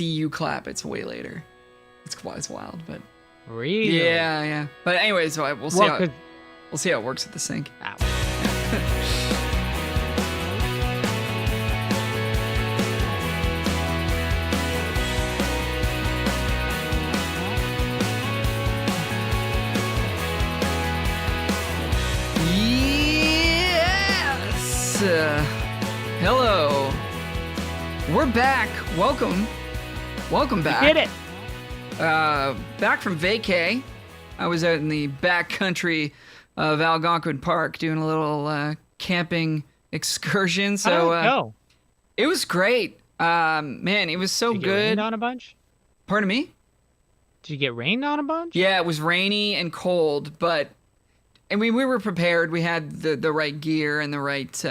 see you clap, it's way later. It's wild, but Really? yeah. But anyway, so we'll see how it works at the sync. Yes. Hello. We're back. Welcome back. We did it. Back from vacay. I was out in the back country of Algonquin Park doing a little camping excursion. So How did it go? It was great. Man, it was so Did you good. get rained on a bunch? Pardon me? Did you get rained on a bunch? Yeah, it was rainy and cold, but I mean, we were prepared. We had the right gear and the right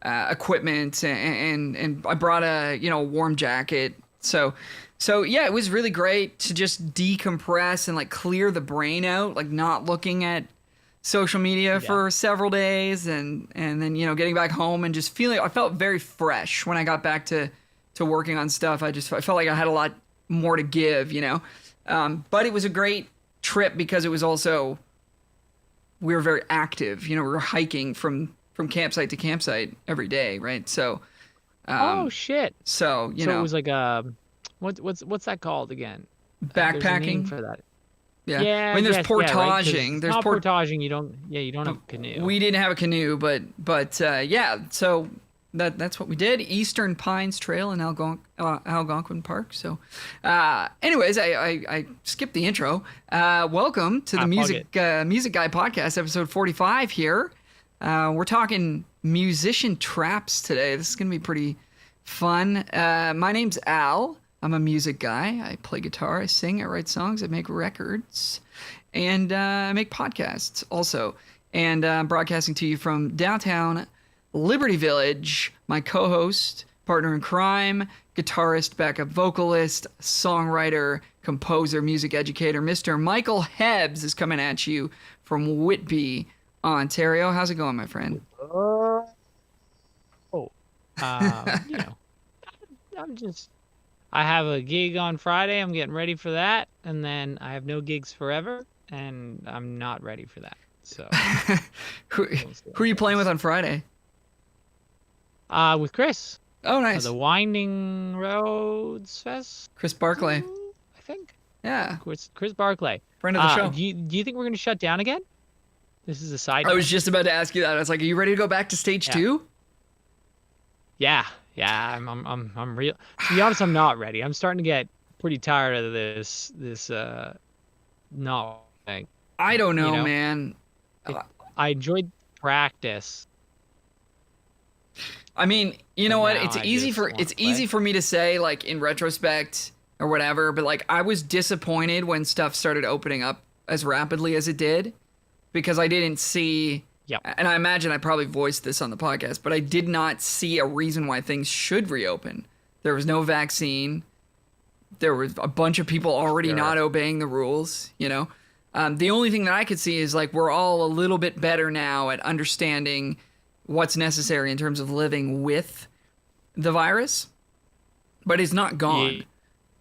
equipment, and I brought a warm jacket. So yeah, it was really great to just decompress and like clear the brain out, like not looking at social media for several days, and then getting back home and just I felt very fresh when I got back to working on stuff. I felt like I had a lot more to give, but it was a great trip because it was also, we were very active. We were hiking from campsite to campsite every day, right? So oh shit. So it was like what's that called again? Backpacking. There's a name for that. Yeah. I mean, there's portaging. Right? There's portaging. You don't have a canoe. We didn't have a canoe, but yeah. So that's what we did. Eastern Pines Trail in Algonquin Park. So, anyways, I skipped the intro. Welcome to the Music Guy Podcast, episode 45 here. We're talking musician traps today. This is going to be pretty fun. My name's Al. I'm a music guy. I play guitar, I sing, I write songs, I make records, and I make podcasts also. And I'm broadcasting to you from downtown Liberty Village. My co-host, partner in crime, guitarist, backup vocalist, songwriter, composer, music educator, Mr. Michael Hebbs is coming at you from Whitby, Ontario. How's it going, my friend? I have a gig on Friday. I'm getting ready for that. And then I have no gigs forever, and I'm not ready for that. So who are you playing with on Friday? With Chris. Oh, nice. The Winding Roads Fest. Chris Barclay. I think. Yeah. Chris Barclay. Friend of the show. Do you think we're going to shut down again? This is a side. I was just about to ask you that. I was like, are you ready to go back to stage 2? Yeah. I'm real. To be honest, I'm not ready. I'm starting to get pretty tired of this no thing. I don't know, man. I enjoyed practice. I mean, you know what? It's easy for me to say, like, in retrospect or whatever, but like I was disappointed when stuff started opening up as rapidly as it did, because I didn't see. Yeah. And I imagine I probably voiced this on the podcast, but I did not see a reason why things should reopen. There was no vaccine. There was a bunch of people already not obeying the rules, The only thing that I could see is like we're all a little bit better now at understanding what's necessary in terms of living with the virus, but it's not gone. Yeah.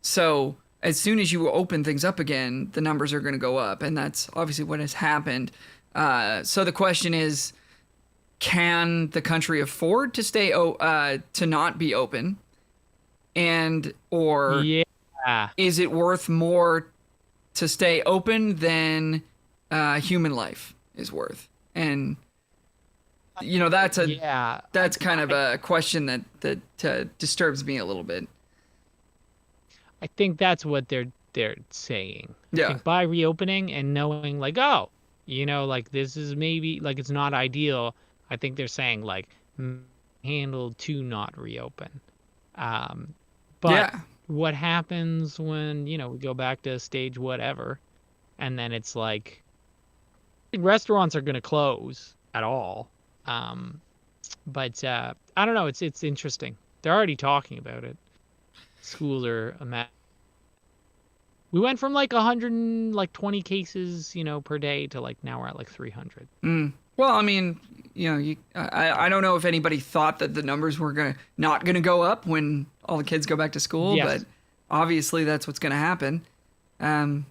So as soon as you open things up again, the numbers are going to go up, and that's obviously what has happened. So the question is, can the country afford to stay to not be open, or is it worth more to stay open than human life is worth? And that's kind of a question that disturbs me a little bit. I think that's what they're saying. Yeah. I think by reopening and knowing like, like this is maybe like it's not ideal. I think they're saying like handle to not reopen. But what happens when, we go back to stage whatever, and then it's like restaurants are going to close at all. But I don't know. It's interesting. They're already talking about it. Schools are we went from like 120 cases, per day to like now we're at like 300. Well, I mean, I don't know if anybody thought that the numbers were not gonna go up when all the kids go back to school, Yes. but obviously that's what's gonna happen. And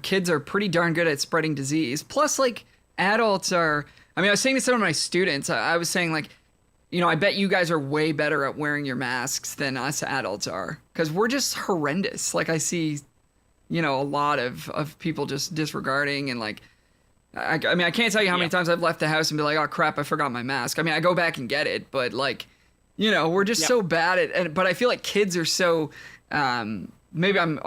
kids are pretty darn good at spreading disease. Plus, like adults are. I mean, I was saying to some of my students, I was saying like, I bet you guys are way better at wearing your masks than us adults are, because we're just horrendous. Like I see, a lot of people just disregarding and like. I mean, I can't tell you how many times I've left the house and be like, oh crap, I forgot my mask. I mean, I go back and get it, but like, we're just so bad at it. But I feel like kids are so, maybe I'm,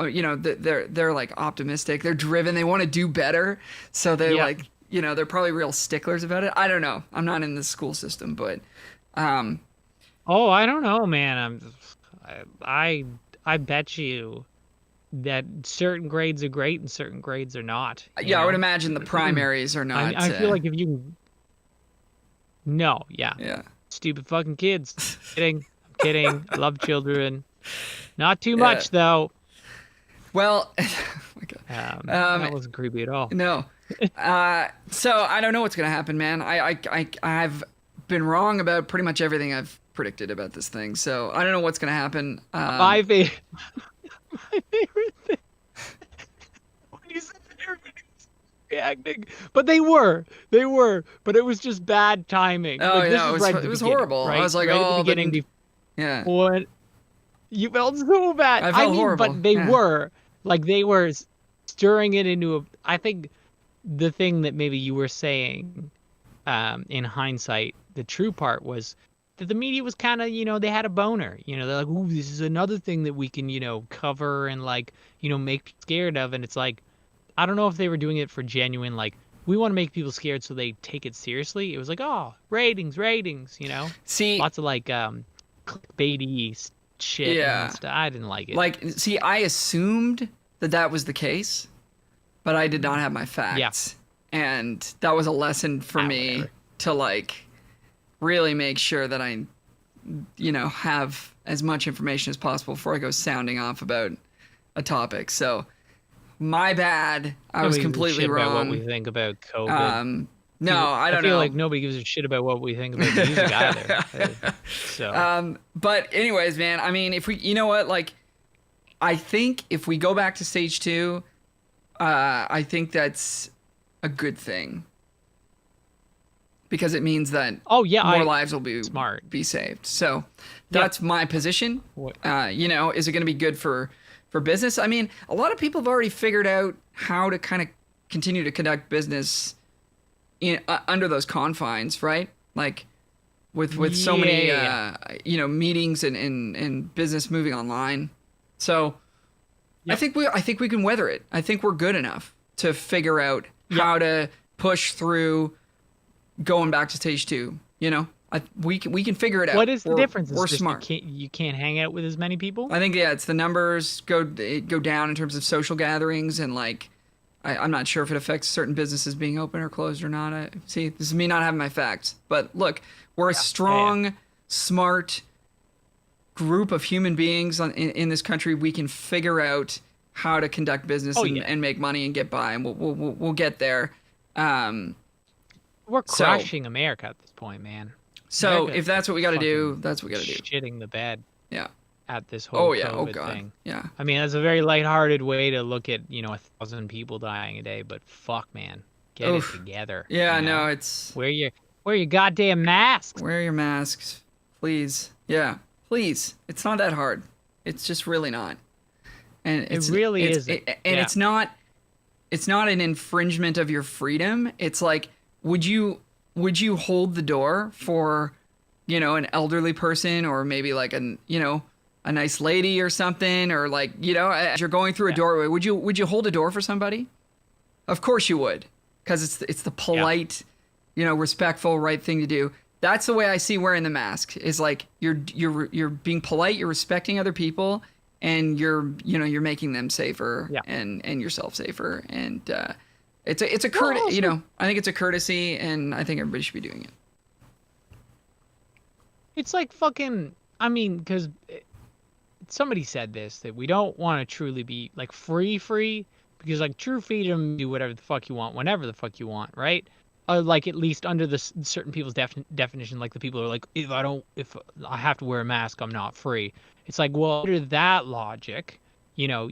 they're like optimistic. They're driven. They want to do better. So they like, they're probably real sticklers about it. I don't know. I'm not in the school system, but, Oh, I don't know, man. I bet you that certain grades are great and certain grades are not. Yeah, I would imagine the primaries are not. I feel like if you. No, yeah. Yeah. Stupid fucking kids. I'm kidding. I love children. Not too much though. Well, that wasn't creepy at all. No. So I don't know what's gonna happen, man. I've been wrong about pretty much everything I've predicted about this thing. So I don't know what's gonna happen. My favorite thing when you said that everybody was reacting, but they were, but it was just bad timing. Oh, like, it was horrible. Right? I was like, right oh, at the beginning. Yeah. What? You felt so bad. I felt horrible. But they were stirring it into I think the thing that maybe you were saying, in hindsight, the true part was that the media was kind of, they had a boner. They're like, ooh, this is another thing that we can, cover and like, make people scared of. And it's like, I don't know if they were doing it for genuine, like, we want to make people scared so they take it seriously. It was like, oh, ratings, See, lots of like clickbaity shit. Yeah. And stuff. I didn't like it. Like, see, I assumed that was the case, but I did not have my facts. Yeah. And that was a lesson for me whatever. To like really make sure that I, have as much information as possible before I go sounding off about a topic. So my bad. I was completely wrong. About what we think about COVID. No, I don't know. I feel like nobody gives a shit about what we think about music either. So. But anyways, man, I mean, if we, like, I think if we go back to stage 2, I think that's a good thing. Because it means that more lives will be saved. So that's my position. Is it going to be good for business? I mean, a lot of people have already figured out how to kind of continue to conduct business under those confines, right? Like with so many meetings and business moving online. So I think we can weather it. I think we're good enough to figure out how to push through going back to stage 2. We can figure it out. What is the difference? We're smart. You can't hang out with as many people? I think it's the numbers go down in terms of social gatherings, and like I'm not sure if it affects certain businesses being open or closed or not. See, this is me not having my facts. But look, we're a strong, smart group of human beings in this country. We can figure out how to conduct business and make money and get by, and we'll get there. We're crushing America at this point, man. So if that's what we got to do, that's what we got to do. Shitting the bed. Yeah. At this whole COVID God. Thing. Yeah. I mean, that's a very lighthearted way to look at 1,000 people dying a day, but fuck, man, get it together. Yeah, no, it's wear your goddamn masks. Wear your masks, please. Yeah, please. It's not that hard. It's just really not. And it really is. It's not an infringement of your freedom. It's like, would you hold the door for, an elderly person, or maybe like a nice lady or something, or like, as you're going through a doorway, would you hold a door for somebody? Of course you would, because it's the polite, respectful, right thing to do. That's the way I see wearing the mask, is like you're being polite, you're respecting other people, and you're making them safer and yourself safer. And it's a courtesy, I think it's a courtesy, and I think everybody should be doing it. It's like fucking, I mean, because somebody said this, that we don't want to truly be like free, because like true freedom, do whatever the fuck you want, whenever the fuck you want, right? like at least under the certain people's definition, like the people who are like, if I have to wear a mask, I'm not free. It's like, well, under that logic, you know,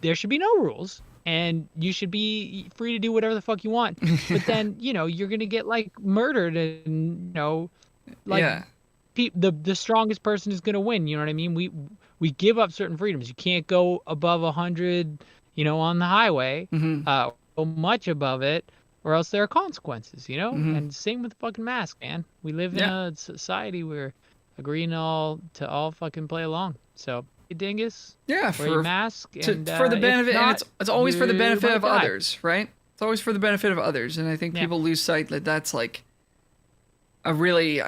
there should be no rules and you should be free to do whatever the fuck you want. But then, you know, you're gonna get like murdered, and you know, like Yeah. the strongest person is gonna win. You know what I mean? We give up certain freedoms. You can't go above 100, you know, on the highway, or much above it, or else there are consequences, you know? And same with the fucking mask, man. We live in a society where agreeing to all fucking play along. So, you dingus, Yeah, wear your mask, and for the benefit, not, and it's always for the benefit of die. others, right? It's always for the benefit of others, and I think people lose sight that that's like a really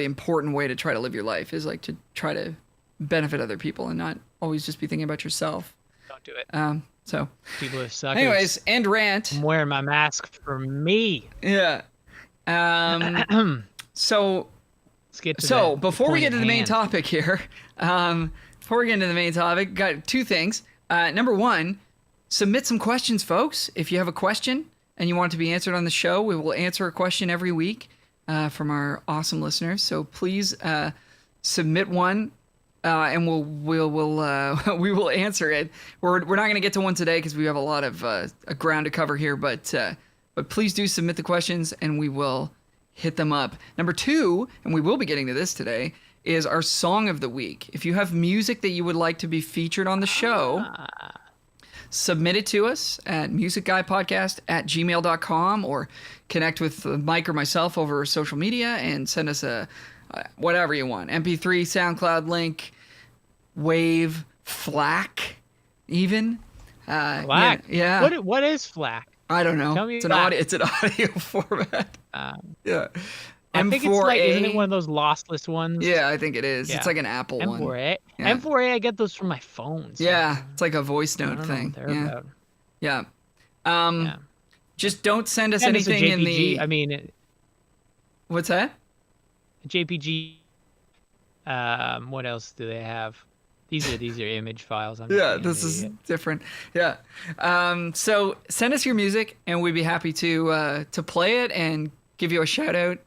important way to try to live your life, is like to try to benefit other people and not always just be thinking about yourself. Don't do it. So People are suckers. anyways, end rant. I'm wearing my mask for me. Yeah. So Let's get to before we get to the main hand. topic here, got two things. Number one, submit some questions, folks. If you have a question and you want it to be answered on the show, we will answer a question every week from our awesome listeners. So please submit one, and we will answer it. We're not going to get to one today because we have a lot of ground to cover here, but please do submit the questions and we will hit them up. Number two, and we will be getting to this today, is our song of the week. If you have music that you would like to be featured on the show, submit it to us at musicguypodcast@gmail.com, or connect with Mike or myself over social media and send us a whatever you want. MP3, SoundCloud link, Wave, FLAC, even. FLAC? Yeah. What is FLAC? I don't know. Tell me It's an FLAC. it's an audio format. Yeah. I think it's like, isn't it one of those lossless ones? Yeah, I think it is. Yeah. It's like an Apple one. M4A. Yeah. M4A, I get those from my phone. So Yeah, it's like a voice I note don't know thing. what they're Yeah. about. Yeah. Yeah. Just don't send us And it's a anything in JPG. the. I mean, What's that? JPG. What else do they have? These are image files. I'm Yeah, just being this an is idiot. different. Yeah. So send us your music, and we'd be happy to play it and give you a shout out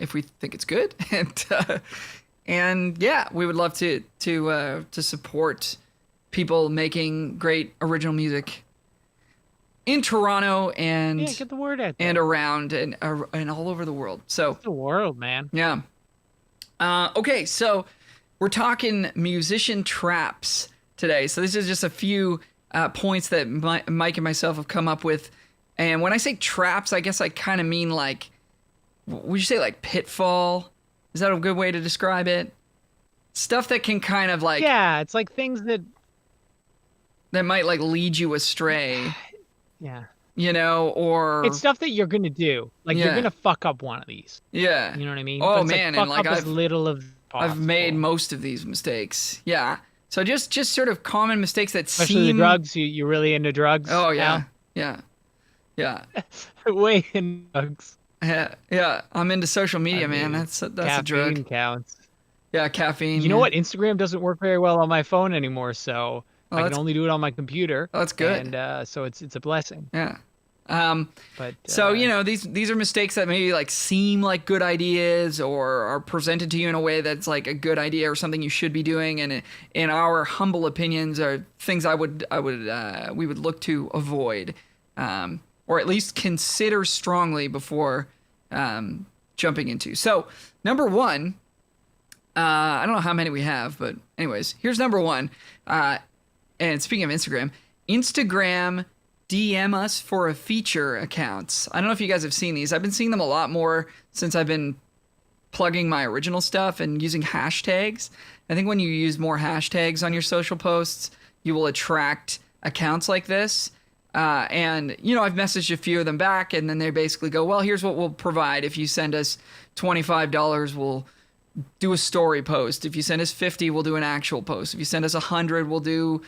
if we think it's good. And yeah, we would love to support people making great original music in Toronto and Yeah, get the word out there. and around and all over the world. So the world, man. yeah. Okay, so we're talking musician traps today. So this is just a few points that Mike and myself have come up with. And when I say traps, I guess I kind of mean like, would you say like pitfall? Is that a good way to describe it? Stuff that can kind of like, Yeah, it's like things that. that might like lead you astray, Yeah. you know, or It's stuff that you're gonna do. Like Yeah. you're gonna fuck up one of these. yeah. You know what I mean? Oh, But it's man, like, and, fuck like, up as I've- little as possible. I've made most of these mistakes. Yeah. So just sort of common mistakes that Especially seem. the drugs. You're really into drugs. Oh yeah, now? yeah, yeah, Way into drugs. yeah. I'm into social media, I man. mean, That's a Caffeine drug. counts. Yeah, caffeine. You know yeah. what? Instagram doesn't work very well on my phone anymore, so Oh, I can that's- only do it on my computer. Oh, that's good. And so it's a blessing. Yeah. But So you know these are mistakes that maybe like seem like good ideas or are presented to you in a way that's like a good idea or something you should be doing, and in our humble opinions are things we would look to avoid, or at least consider strongly before jumping into. So number one, I don't know how many we have, but anyways, here's number one. And speaking of Instagram DM us for a feature accounts. I don't know if you guys have seen these. I've been seeing them a lot more since I've been plugging my original stuff and using hashtags. I think when you use more hashtags on your social posts, you will attract accounts like this. And, you know, I've messaged a few of them back, and then they basically go, well, here's what we'll provide. If you send us $25, we'll do a story post. If you send us 50, we'll do an actual post. If you send us 100, we'll do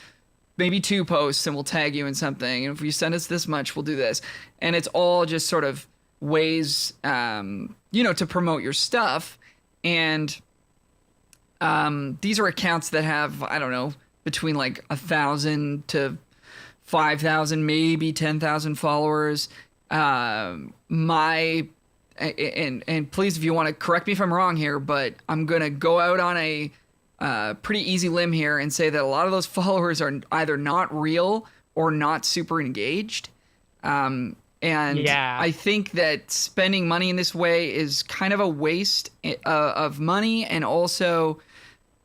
maybe 2 posts and we'll tag you in something. And if you send us this much, we'll do this. And it's all just sort of ways, you know, to promote your stuff. And these are accounts that have, I don't know, between like 1,000 to 5,000, maybe 10,000 followers. my and please, if you want to correct me if I'm wrong here, but I'm gonna go out on a pretty easy limb here and say that a lot of those followers are either not real or not super engaged. And Yeah. I think that spending money in this way is kind of a waste of money, and also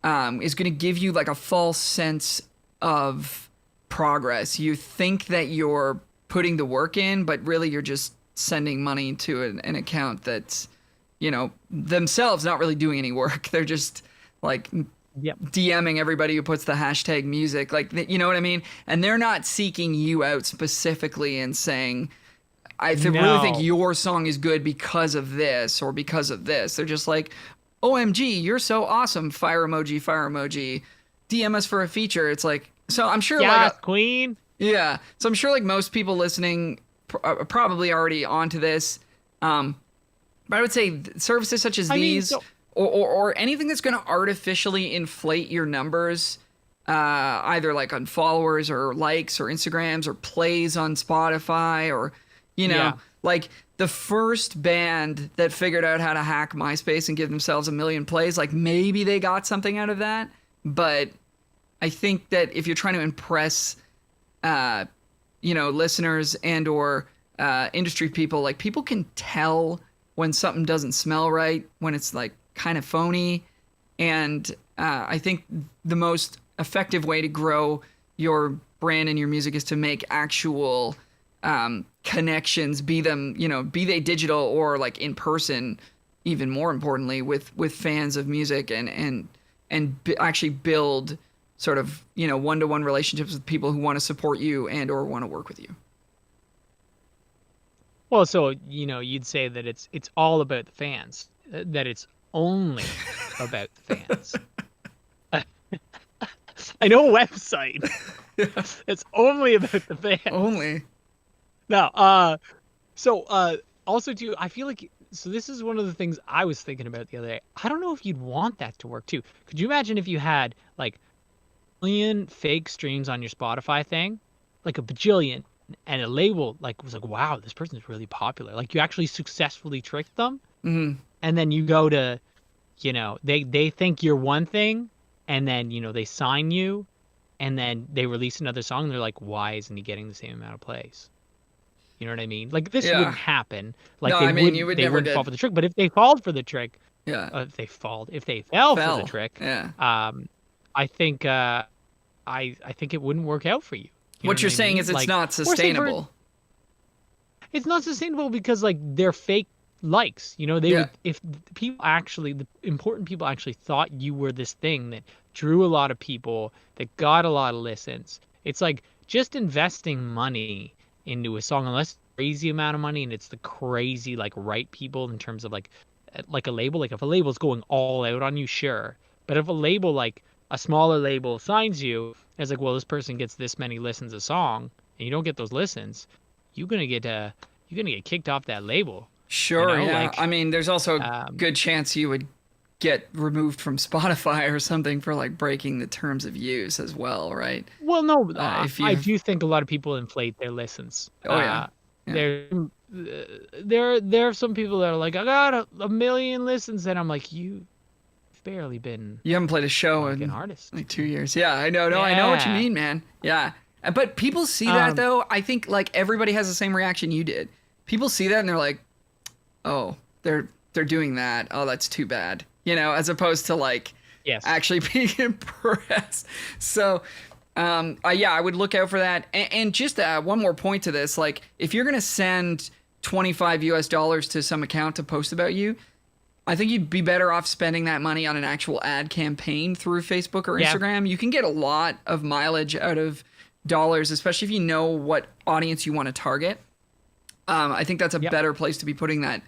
is going to give you like a false sense of progress. You think that you're putting the work in, but really you're just sending money to an account that's, themselves not really doing any work. They're just like Yep. DMing everybody who puts the hashtag music, like, you know what I mean? And they're not seeking you out specifically and saying, really think No. your song is good because of this or because of this. They're just like, OMG, you're so awesome. Fire emoji, fire emoji. DM us for a feature. It's like, so I'm sure Yes, like, queen. yeah. So I'm sure like most people listening are probably already onto this. But I would say services such as these, or anything that's going to artificially inflate your numbers, either like on followers or likes or Instagrams or plays on Spotify, or, like the first band that figured out how to hack MySpace and give themselves 1 million plays, like maybe they got something out of that. But I think that if you're trying to impress, listeners and or industry people, like people can tell when something doesn't smell right, when it's like kind of phony. And I think the most effective way to grow your brand and your music is to make actual connections, be they digital or like in person, even more importantly, with fans of music, and actually build sort of, one-to-one relationships with people who want to support you and or want to work with you. Well, so, you'd say that it's all about the fans, that it's only about the fans. I know a website. It's only about the fans. Only. No, also too, I feel like, so this is one of the things I was thinking about the other day. I don't know if you'd want that to work too. Could you imagine if you had like a million fake streams on your Spotify thing, like a bajillion, and a label like was like, wow, this person's really popular. Like you actually successfully tricked them. Mm-hmm. And then you go to, they think you're one thing, and then, they sign you, and then they release another song, and they're like, why isn't he getting the same amount of plays? You know what I mean? Like this wouldn't happen. Like no, you would they never wouldn't fall for the trick. But if they fall for the trick, if they fell for the trick, I think I think it wouldn't work out for you. What you're saying is it's not sustainable. It's not sustainable because like they're fake likes. Would, if the important people actually thought you were this thing that drew a lot of people, that got a lot of listens. It's like just investing money into a song, unless it's a crazy amount of money and it's the crazy like right people in terms of like a label. Like if a label's going all out on you, sure. But if a label, like a smaller label, signs you, it's like, well, this person gets this many listens a song, and you don't get those listens, you're gonna get kicked off that label. Sure, yeah. Like, I mean, there's also a good chance you would get removed from Spotify or something for like breaking the terms of use as well, right? Well, no, I do think a lot of people inflate their listens. Oh yeah. There are some people that are like, I got a million listens, and I'm like, you've barely been. You haven't played a show in an artist like 2 years. Yeah, I know. No, I know what you mean, man. Yeah, but people see that though. I think like everybody has the same reaction you did. People see that and they're like, oh, they're doing that. Oh, that's too bad. As opposed to like actually being impressed. So, I would look out for that. And just one more point to this, like if you're going to send $25 to some account to post about you, I think you'd be better off spending that money on an actual ad campaign through Facebook or Instagram. You can get a lot of mileage out of dollars, especially if you know what audience you want to target. I think that's a better place to be putting that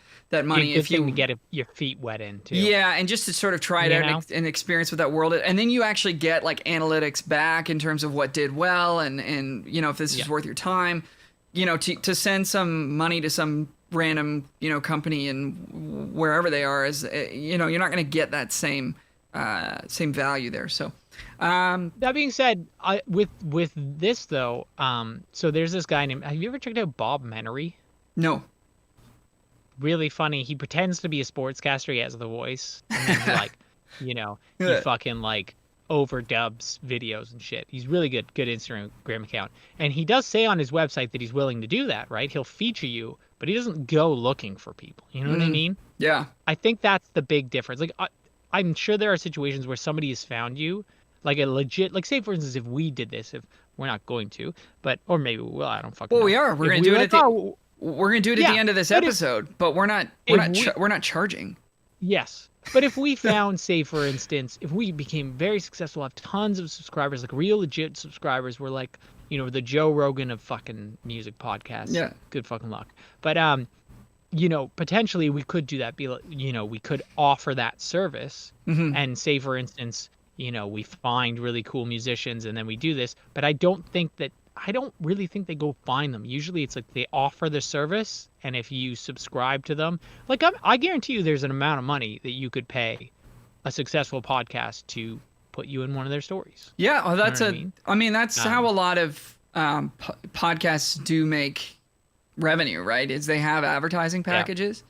money. If you get your feet wet in too. Yeah, and just to sort of try it out and experience with that world, and then you actually get like analytics back in terms of what dดwell, and if this is worth your time, to send some money to some random company and wherever they are, is you're not going to get that same value there. So that being said, with this though, so there's this guy named. Have you ever checked out Bob Menery? No. Really funny. He pretends to be a sportscaster. He has the voice, and then he like, he Yeah. fucking like overdubs videos and shit. He's really good Instagram account, and he does say on his website that he's willing to do that. Right? He'll feature you, but he doesn't go looking for people. You know what I mean? Yeah. I think that's the big difference. Like, I'm sure there are situations where somebody has found you, like a legit, like say for instance, if we did this, if we're not going to, but or maybe we will. I don't fucking Well, know. we are. We're If gonna we do were it like, at the. oh, We're gonna do it at yeah, the end of this but episode, but we're not. We're not charging. Yes. But if we found, say, for instance, if we became very successful, have tons of subscribers, like real legit subscribers, we're like, the Joe Rogan of fucking music podcasts. Yeah. Good fucking luck. But, potentially we could do that. We could offer that service and say, for instance, we find really cool musicians and then we do this. But I don't really think they go find them. Usually it's like they offer the service, and if you subscribe to them, like I guarantee you there's an amount of money that you could pay a successful podcast to put you in one of their stories. Yeah, well, that's I mean? that's how a lot of podcasts do make revenue, right? Is they have advertising packages.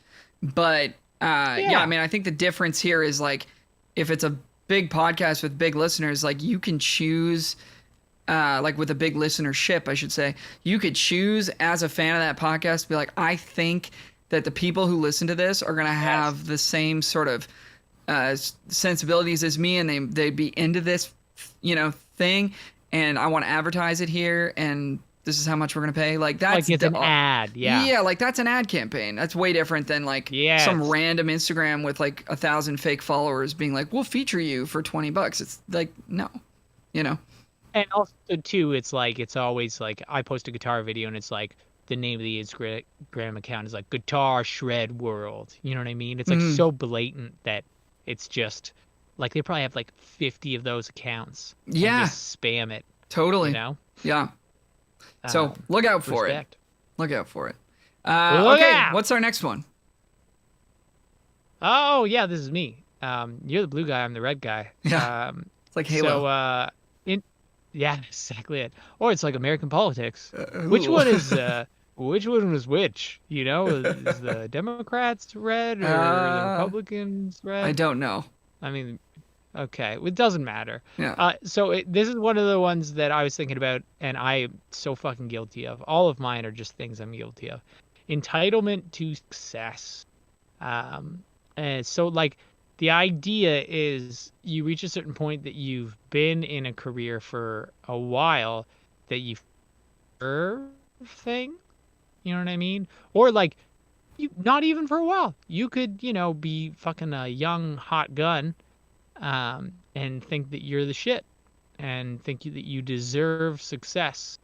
But I mean, I think the difference here is like if it's a big podcast with big listeners, like you can choose. Like with a big listenership, I should say, you could choose as a fan of that podcast to be like, I think that the people who listen to this are going to have the same sort of sensibilities as me, and they'd be into this, thing, and I want to advertise it here, and this is how much we're going to pay. Like that's like it's an ad. Yeah. Yeah. Like that's an ad campaign. That's way different than like some random Instagram with like 1,000 fake followers being like, we'll feature you for $20. It's like, no, And also too, it's like it's always like I post a guitar video and it's like the name of the Instagram account is like Guitar Shred World. You know what I mean? It's like so blatant that it's just like they probably have like 50 of those accounts. Yeah. And just spam it. Totally. Yeah. So look out for respect. it. Look out for it. Look okay. out. What's our next one? Oh yeah, this is me. You're the blue guy. I'm the red guy. Yeah. It's like Halo. So yeah, exactly it. Or it's like American politics. Which one is which one was which? Is the Democrats red or the Republicans red? I don't know. I mean, okay, it doesn't matter. Yeah. So this is one of the ones that I was thinking about, and I'm so fucking guilty of. All of mine are just things I'm guilty of. Entitlement to success. And so like. The idea is you reach a certain point that you've been in a career for a while that you thing, you know what I mean? Or like, not even for a while. You could, be fucking a young hot gun, and think that you're the shit, and think that you deserve success,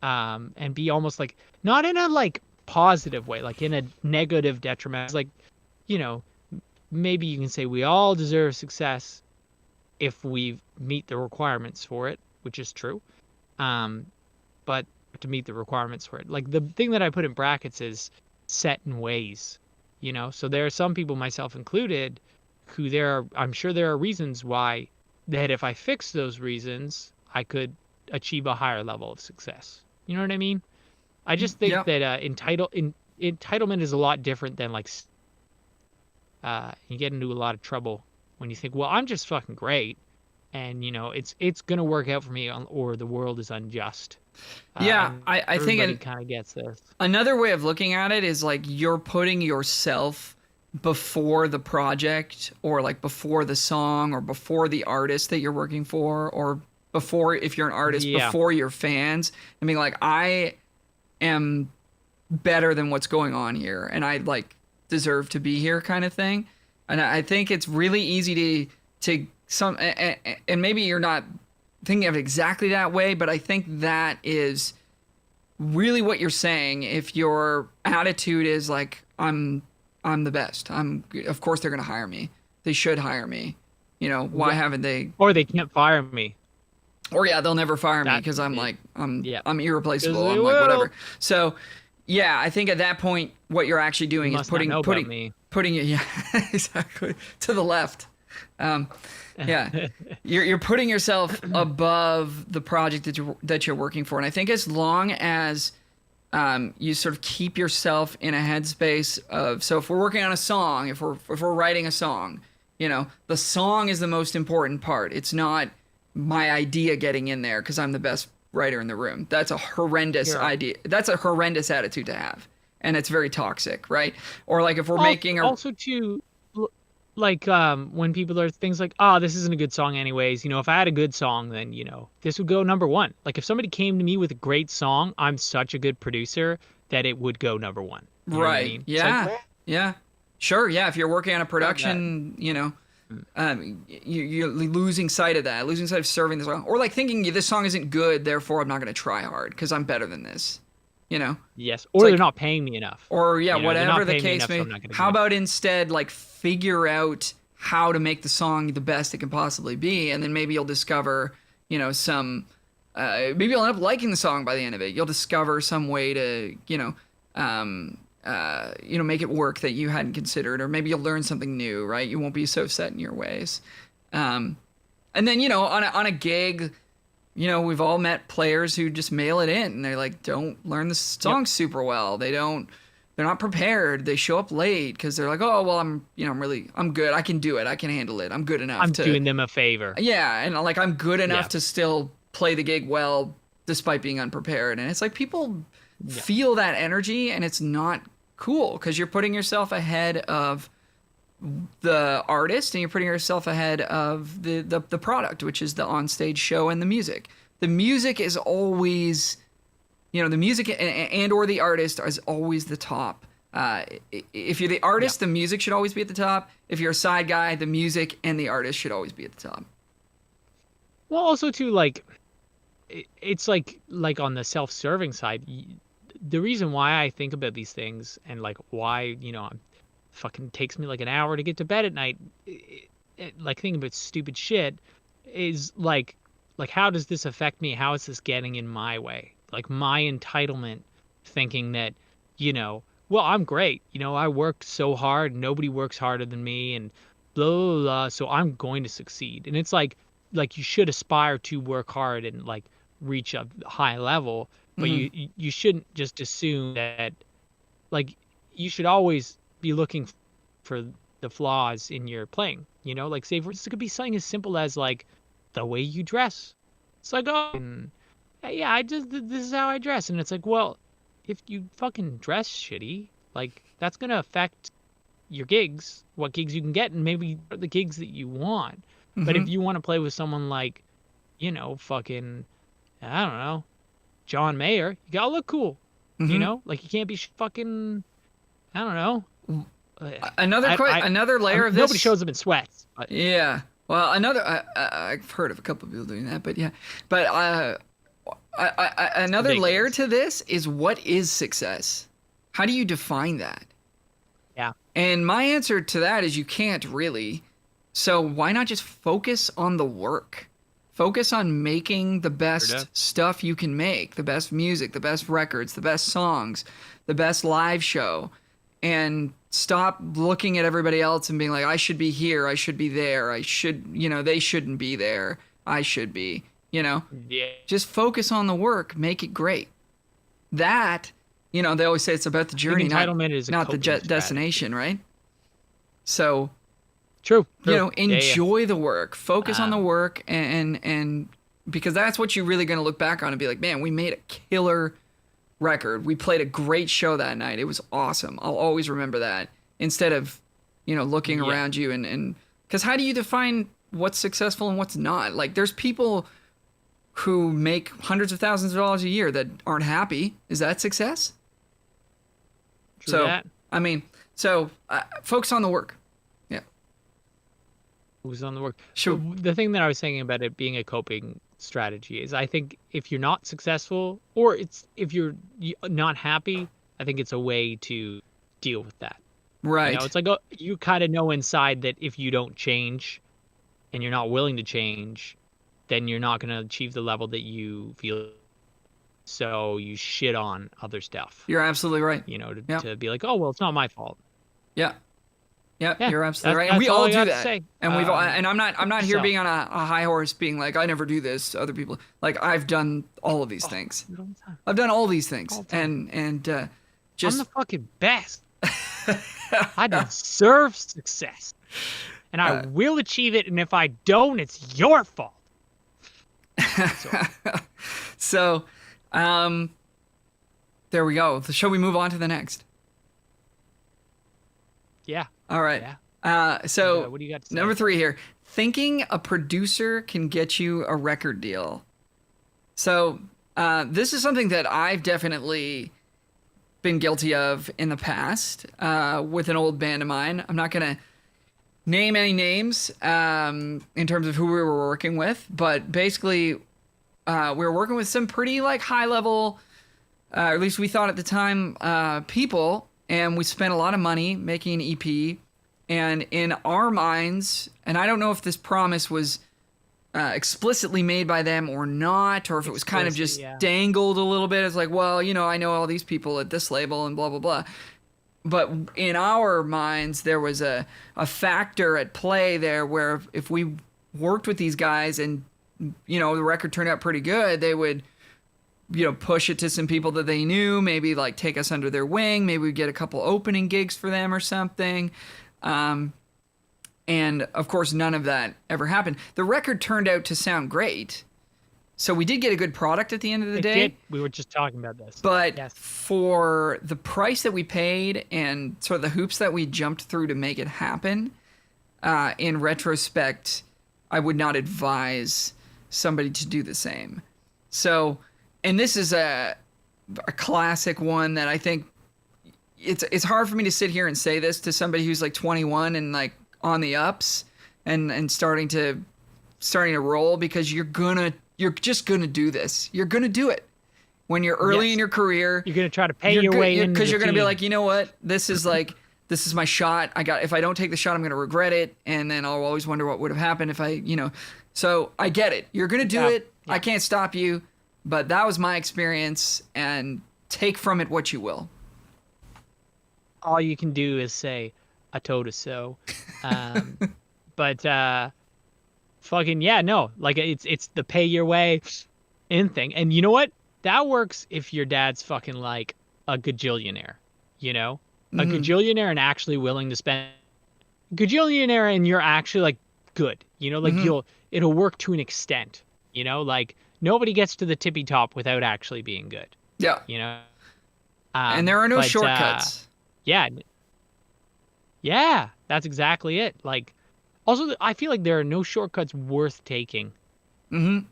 and be almost like not in a like positive way, like in a negative detriment. It's like, maybe you can say we all deserve success if we meet the requirements for it, which is true. But to meet the requirements for it, like the thing that I put in brackets is set in ways, So there are some people, myself included, who I'm sure there are reasons why that if I fix those reasons, I could achieve a higher level of success. You know what I mean? I just think that entitlement is a lot different than like. You get into a lot of trouble when you think, well, I'm just fucking great, and it's gonna work out for me, or the world is unjust. I think it kind of gets this. Another way of looking at it is like you're putting yourself before the project, or like before the song, or before the artist that you're working for, or before, if you're an artist, before your fans. I mean, like I am better than what's going on here, and I like deserve to be here kind of thing. And I think it's really easy to and maybe you're not thinking of it exactly that way, but I think that is really what you're saying. If your attitude is like, I'm the best, of course they're going to hire me. They should hire me. Why haven't they? Or they can't fire me. Or they'll never fire me because I'm irreplaceable. I'm like, whatever. So yeah, I think at that point, what you're actually doing is putting it, exactly, to the left. You're putting yourself above the project that you're working for, and I think as long as you sort of keep yourself in a headspace of, so if we're working on a song, if we're writing a song, the song is the most important part. It's not my idea getting in there because I'm the best writer in the room. That's a horrendous idea. That's a horrendous attitude to have, and it's very toxic, right? Or like if we're making also too, like when people are things like, oh, this isn't a good song anyways. If I had a good song, then this would go number one. Like if somebody came to me with a great song, I'm such a good producer that it would go number one. You know what I mean? Yeah. Like, yeah. Sure. Yeah. If you're working on a production, you're losing sight of that, losing sight of serving the song, or like thinking this song isn't good, therefore I'm not going to try hard because I'm better than this. Yes. Or they're not paying me enough. Or whatever the case may be. How about instead like figure out how to make the song the best it can possibly be, and then maybe you'll discover, some maybe you'll end up liking the song by the end of it. You'll discover some way to, make it work that you hadn't considered, or maybe you'll learn something new, right? You won't be so set in your ways. And then, on a gig, we've all met players who just mail it in and they like don't learn the song super well. They're not prepared. They show up late because they're like, oh, well, I'm good. I can do it. I can handle it. I'm good enough. I'm doing them a favor. Yeah. And like, I'm good enough to still play the gig well, despite being unprepared. And it's like people feel that energy, and it's not cool because you're putting yourself ahead of the artist and you're putting yourself ahead of the product, which is the onstage show and the music. The music is always, the music and or the artist is always the top. If you're the artist, the music should always be at the top. If you're a side guy, the music and the artist should always be at the top. Well, also too, like, it's like on the self-serving side, the reason why I think about these things and like why, fucking takes me like an hour to get to bed at night, like thinking about stupid shit, is like how does this affect me? How is this getting in my way? Like my entitlement, thinking that, well, I'm great. I work so hard. Nobody works harder than me, and blah, blah, blah. So I'm going to succeed. And it's like you should aspire to work hard and like reach a high level, but you shouldn't just assume that, like, you should always be looking for the flaws in your playing. Like, say for instance, it could be something as simple as like the way you dress. It's like, oh, yeah, this is how I dress, and it's like, well, if you fucking dress shitty, like that's gonna affect your gigs, what gigs you can get, and maybe the gigs that you want. But if you want to play with someone like, fucking, I don't know, John Mayer, you gotta look cool. Like you can't be fucking, I don't know. Another layer of this. Nobody shows up in sweats. But. Yeah. Well, I've heard of a couple of people doing that, but yeah. But another layer to this is, what is success? How do you define that? Yeah. And my answer to that is you can't really. So why not just focus on the work? Focus on making the best stuff you can make, the best music, the best records, the best songs, the best live show, and stop looking at everybody else and being like, I should be here, I should be there, I should, they shouldn't be there, I should be, Yeah. Just focus on the work, make it great. That, they always say it's about the journey, not the destination, right? So... True. Enjoy the work, focus on the work, and because that's what you're really going to look back on and be like, man, we made a killer record. We played a great show that night. It was awesome. I'll always remember that, instead of, looking around you and because how do you define what's successful and what's not? Like, there's people who make hundreds of thousands of dollars a year that aren't happy. Is that success? True that. I mean, focus on the work. Who's on the work. Sure. The thing that I was saying about it being a coping strategy is, I think if you're not successful, or if you're not happy, I think it's a way to deal with that. Right. It's like, you kind of know inside that if you don't change and you're not willing to change, then you're not going to achieve the level that you feel. So you shit on other stuff. You're absolutely right. To be like, oh, well, it's not my fault. Yeah. Yep, Yeah, you're absolutely right. And that's we all all I do got to that. say. And I'm not here So, being on a high horse being like, I never do this to other people. Like I've done all of these oh, things. all the time. I've done all these things. All the time. And I'm the just fucking best. I deserve success. And I will achieve it, and if I don't, it's your fault. so there we go. Shall we move on to the next? Yeah. All right. Yeah. So what do you got to say? number 3 here. Thinking a producer can get you a record deal. So this is something that I've definitely been guilty of in the past with an old band of mine. I'm not going to name any names in terms of who we were working with, but basically we were working with some pretty like high level, or at least we thought at the time, people, and we spent a lot of money making an EP. And in our minds, and I don't know if this promise was explicitly made by them or not, or if it was kind of just dangled a little bit. It's like, well, you know, I know all these people at this label and blah, blah, blah. But in our minds, there was a factor at play there where if we worked with these guys and, you know, the record turned out pretty good, they would, you know, push it to some people that they knew, maybe like take us under their wing, maybe we'd get a couple opening gigs for them or something. And of course, none of that ever happened. The record turned out to sound great. So we did get a good product at the end of the day. We were just talking about this. But for the price that we paid and sort of the hoops that we jumped through to make it happen, in retrospect, I would not advise somebody to do the same. So, and this is a classic one that I think it's hard for me to sit here and say this to somebody who's like 21 and like on the ups and starting to roll, because you're just gonna do this. You're gonna do it when you're early in your career. You're gonna try to pay your way in because you're gonna be like, you know what, this is my shot. If I don't take the shot, I'm gonna regret it, and then I'll always wonder what would have happened if I, you know. So I get it. You're gonna do it. Yeah. I can't stop you, but that was my experience, and take from it what you will. All you can do is say, I told us so. But fucking yeah, no. Like it's the pay your way in thing. And you know what? That works if your dad's fucking like a gajillionaire, you know? A gajillionaire and actually willing to spend gajillionaire, and you're actually like good, you know, like it'll work to an extent, you know, like nobody gets to the tippy top without actually being good. Yeah. You know? And there are no shortcuts. Yeah, that's exactly it. Like, also, I feel like there are no shortcuts worth taking. I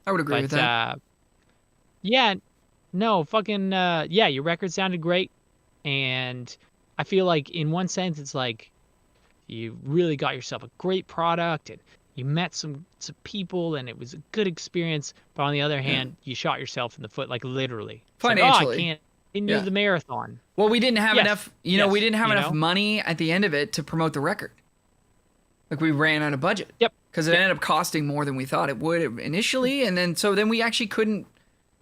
would agree with that. Yeah, no, fucking, yeah, your record sounded great. And I feel like in one sense, it's like you really got yourself a great product and you met some people and it was a good experience. But on the other hand, you shot yourself in the foot, like literally. Financially. Like, I can't do the marathon. Well, we didn't have enough, we didn't have enough money at the end of it to promote the record. Like we ran out of budget. Yep. Because it ended up costing more than we thought it would initially. And then we actually couldn't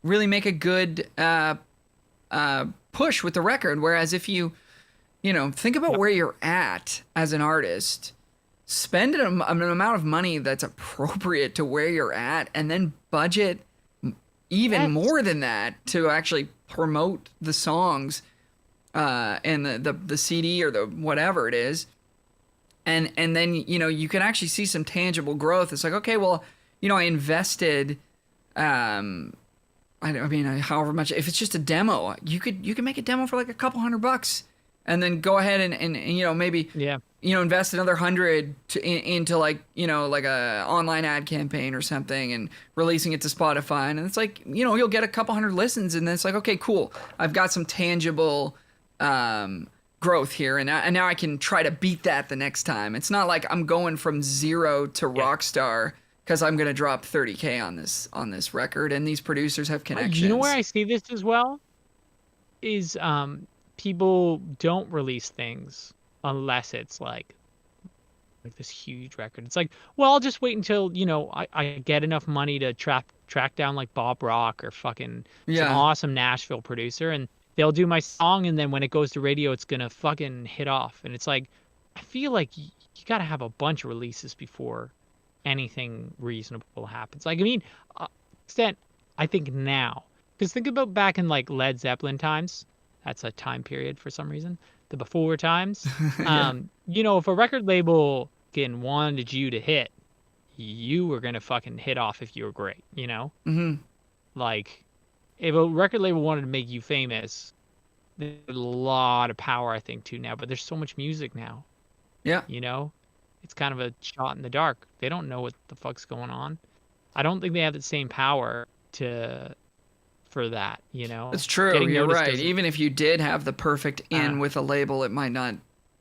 really make a good push with the record. Whereas if you think about where you're at as an artist, spend an amount of money that's appropriate to where you're at, and then budget even more than that to actually promote the songs and the CD or the whatever it is. And then, you can actually see some tangible growth. It's like, okay, well, I invested, however much, if it's just a demo, you could make a demo for like a couple $100 and then go ahead and maybe, invest another 100 into like a online ad campaign or something and releasing it to Spotify. And it's like, you'll get a couple 100 listens and then it's like, okay, cool. I've got some tangible, growth here, and now I can try to beat that the next time. It's not like I'm going from zero to rock star because I'm gonna drop $30,000 on this record, and these producers have connections. You know where I see this as well is people don't release things unless it's like this huge record. It's like, well, I'll just wait until I get enough money to track down like Bob Rock or fucking some awesome Nashville producer, and they'll do my song, and then when it goes to radio, it's gonna fucking hit off. And it's like, I feel like you got to have a bunch of releases before anything reasonable happens. Like, I mean, extent, I think now, because think about back in like Led Zeppelin times. That's a time period for some reason. The before times. Yeah. You know, if a record label fucking wanted you to hit, you were gonna fucking hit off if you were great. You know, Hmm. like if a record label wanted to make you famous, there's a lot of power I think too now. But there's so much music now. Yeah. You know, it's kind of a shot in the dark. They don't know what the fuck's going on. I don't think they have the same power to for that, you know. It's true. Getting You're noticed right. doesn't Even if you did have the perfect uh in with a label, it might not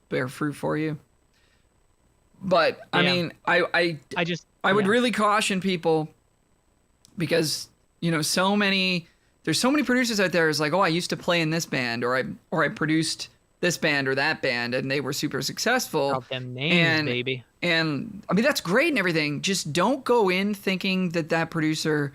bear fruit for you. But I yeah. mean, I just I would yeah. really caution people because there's so many producers out there is like, oh, I used to play in this band, or I produced this band or that band, and they were super successful. Drop them names, And baby. and I mean that's great and everything. Just don't go in thinking that producer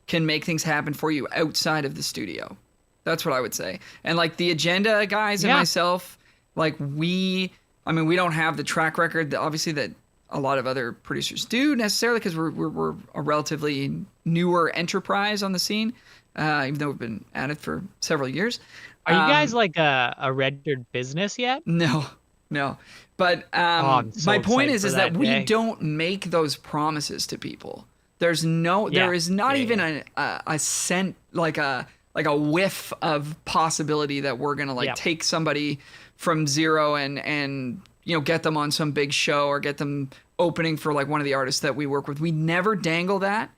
can make things happen for you outside of the studio. That's what I would say. And like the Agenda guys and Yeah. myself, like we don't have the track record that obviously that a lot of other producers do necessarily because we're a relatively newer enterprise on the scene, even though we've been at it for several years. Are you guys like a registered business yet? No, no. But Oh, I'm so my point excited is for that that we day. don't make those promises to people. There Yeah. is not Yeah, even yeah. a scent, like a whiff of possibility that we're gonna like Yeah. take somebody from zero and get them on some big show or get them opening for like one of the artists that we work with. We never dangle that.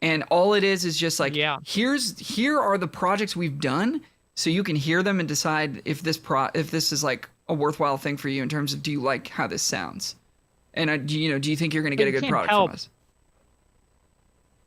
And all it is just like, Yeah. here are the projects we've done, so you can hear them and decide if this is like a worthwhile thing for you in terms of, do you like how this sounds, and do you think you're going to But get a you good can't product help from us?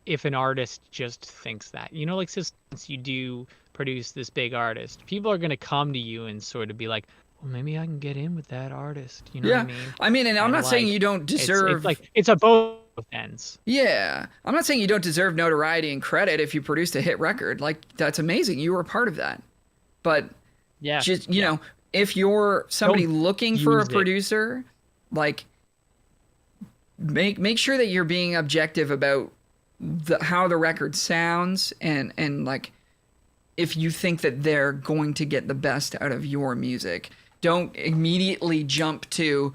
if an artist just thinks that. You know, like since you do produce this big artist, people are gonna come to you and sort of be like, well, maybe I can get in with that artist. You know what I Yeah, mean? I mean, and I'm And not saying like you don't it's deserve. like it's a both ends. Yeah, I'm not saying you don't deserve notoriety and credit if you produced a hit record. Like that's amazing. You were a part of that. But Yeah. just Yeah. if you're somebody Don't looking for a use it. producer, like make sure that you're being objective about how the record sounds and like if you think that they're going to get the best out of your music. Don't immediately jump to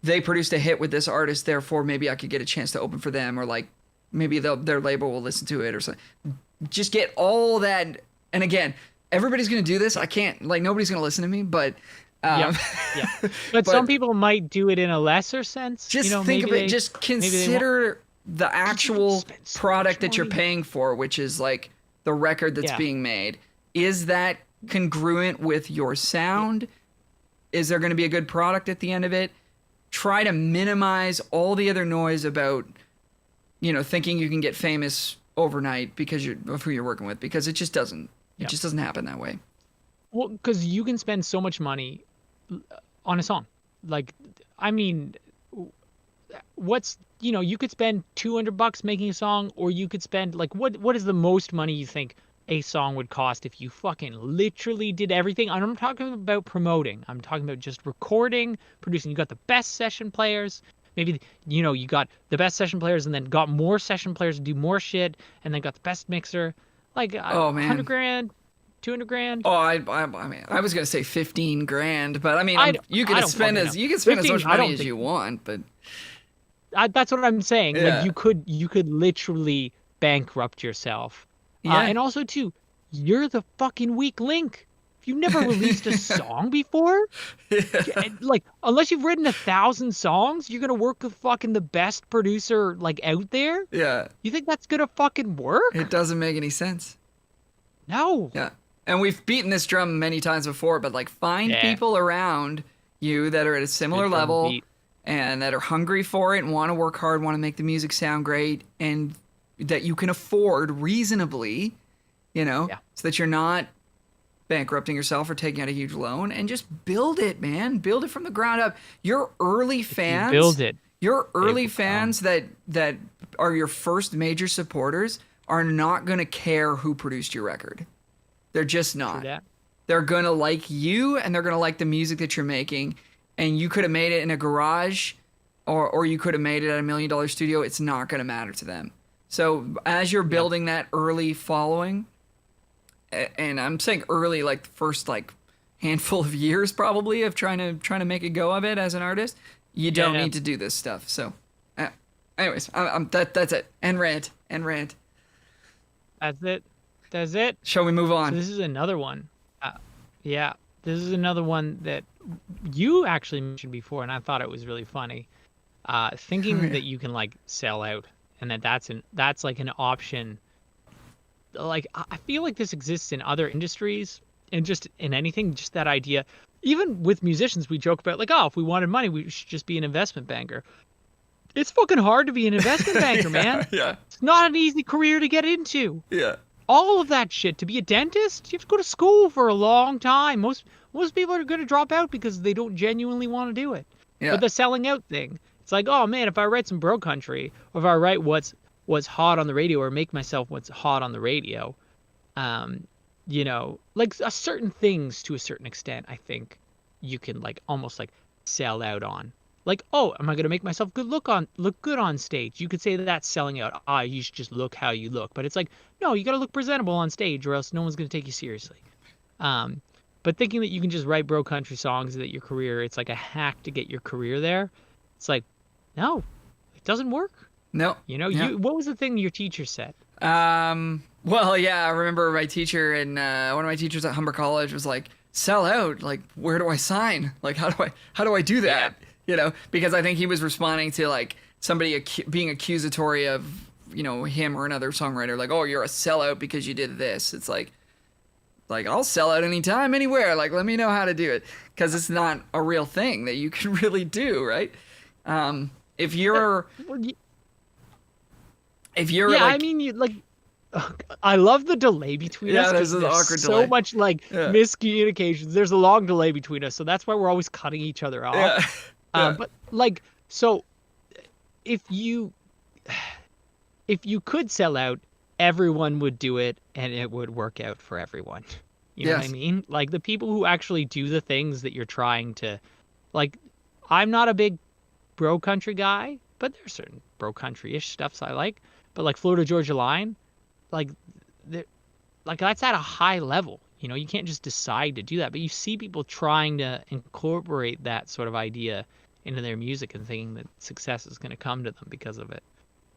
they produced a hit with this artist, therefore maybe I could get a chance to open for them, or like maybe their label will listen to it or something. Just get all that. And again, everybody's going to do this. I can't, like, nobody's going to listen to me, but Yeah. Yeah. But some people might do it in a lesser sense. just You know, think maybe of it. Just maybe they won't consider the actual spend so product much that you're money. paying for, which is like the record that's Yeah. being made. Is that congruent with your sound? Is there going to be a good product at the end of it? Try to minimize all the other noise about, thinking you can get famous overnight because of who you're working with, because it just doesn't. It Yeah. just doesn't happen that way. Well, because you can spend so much money on a song. Like, I mean, you could spend $200 making a song, or you could spend like what is the most money you think a song would cost if you fucking literally did everything? I'm not talking about promoting. I'm talking about just recording, producing. You got the best session players. Maybe you got the best session players, and then got more session players to do more shit, and then got the best mixer. Like Oh man, 100 grand, 200 grand. Oh, I mean, I was gonna say 15 grand, but I mean, you I can don't spend fucking as know. you can spend as 15, much I don't money as think- you want, but That's what I'm saying. Yeah. Like you could literally bankrupt yourself. Yeah. And also too, you're the fucking weak link. If you've never released a song before, like unless you've written 1,000 songs, you're gonna work with fucking the best producer like out there. yeah, You think that's gonna fucking work? it doesn't make any sense. No. Yeah, and we've beaten this drum many times before, but like find Yeah. people around you that are at a similar Good drum level beat. and that are hungry for it and want to work hard, want to make the music sound great, and that you can afford reasonably, Yeah. so that you're not bankrupting yourself or taking out a huge loan, and just build it, man. Build it from the ground up. Your early fans, build it, your early will fans that are your first major supporters are not going to care who produced your record. They're just not. that. They're going to like you, and they're going to like the music that you're making. and you could have made it in a garage, or you could have made it at $1 million studio. It's not going to matter to them. So as you're building that early following, and I'm saying early, like the first like handful of years probably of trying to make a go of it as an artist, you don't need to do this stuff. So, anyways, that's it. End rant. That's it. Shall we move on? So this is another one. Yeah, this is another one that you actually mentioned before, and I thought it was really funny. Thinking that you can like sell out, and that's like an option. Like I feel like this exists in other industries, and just in anything, just that idea. Even with musicians, we joke about like, oh, if we wanted money, we should just be an investment banker. It's fucking hard to be an investment banker, man. Yeah. It's not an easy career to get into. Yeah. All of that shit. To be a dentist, you have to go to school for a long time. Most people are going to drop out because they don't genuinely want to do it. Yeah. But the selling out thing, it's like, oh man, if I write some bro country, or if I write what's hot on the radio, or make myself what's hot on the radio, you know, like certain things to a certain extent, I think you can like almost like sell out on. Like, oh, am I going to make myself look good on stage? You could say that that's selling out. You should just look how you look. But it's like, no, you got to look presentable on stage, or else no one's going to take you seriously. But thinking that you can just write bro country songs, that your career, it's like a hack to get your career there. It's like, no, it doesn't work. No. You know, what was the thing your teacher said? Well, yeah, I remember my teacher, and one of my teachers at Humber College was like, sell out. Like, where do I sign? Like, how do I do that? Yeah. You know, because I think he was responding to like somebody being accusatory of, you know, him or another songwriter, like, oh, you're a sellout because you did this. It's like I'll sell out anytime, anywhere. Like, let me know how to do it, because it's not a real thing that you can really do, right? If you're yeah, like, I mean, you like. I love the delay between us. Yeah, there's an awkward so delay. Much like miscommunications. There's a long delay between us, so that's why we're always cutting each other off. Yeah. But like, so if you could sell out, everyone would do it, and it would work out for everyone. You know what I mean? Like the people who actually do the things that you're trying to, like, I'm not a big bro country guy, but there's certain bro country-ish stuffs I like. But like Florida Georgia Line, like that's at a high level. You know, you can't just decide to do that. But you see people trying to incorporate that sort of idea into their music and thinking that success is going to come to them because of it.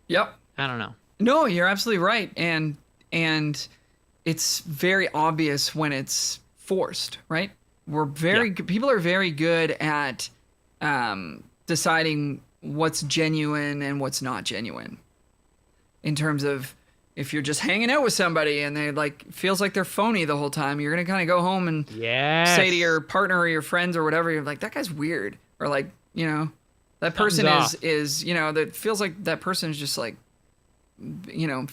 Yep. I don't know. No, you're absolutely right. And it's very obvious when it's forced, right? People are very good at deciding what's genuine and what's not genuine. In terms of, if you're just hanging out with somebody and they like feels like they're phony the whole time, you're gonna kind of go home and say to your partner or your friends or whatever, you're like, that guy's weird, or like, you know, that person is you know, that feels like that person is just like, you know,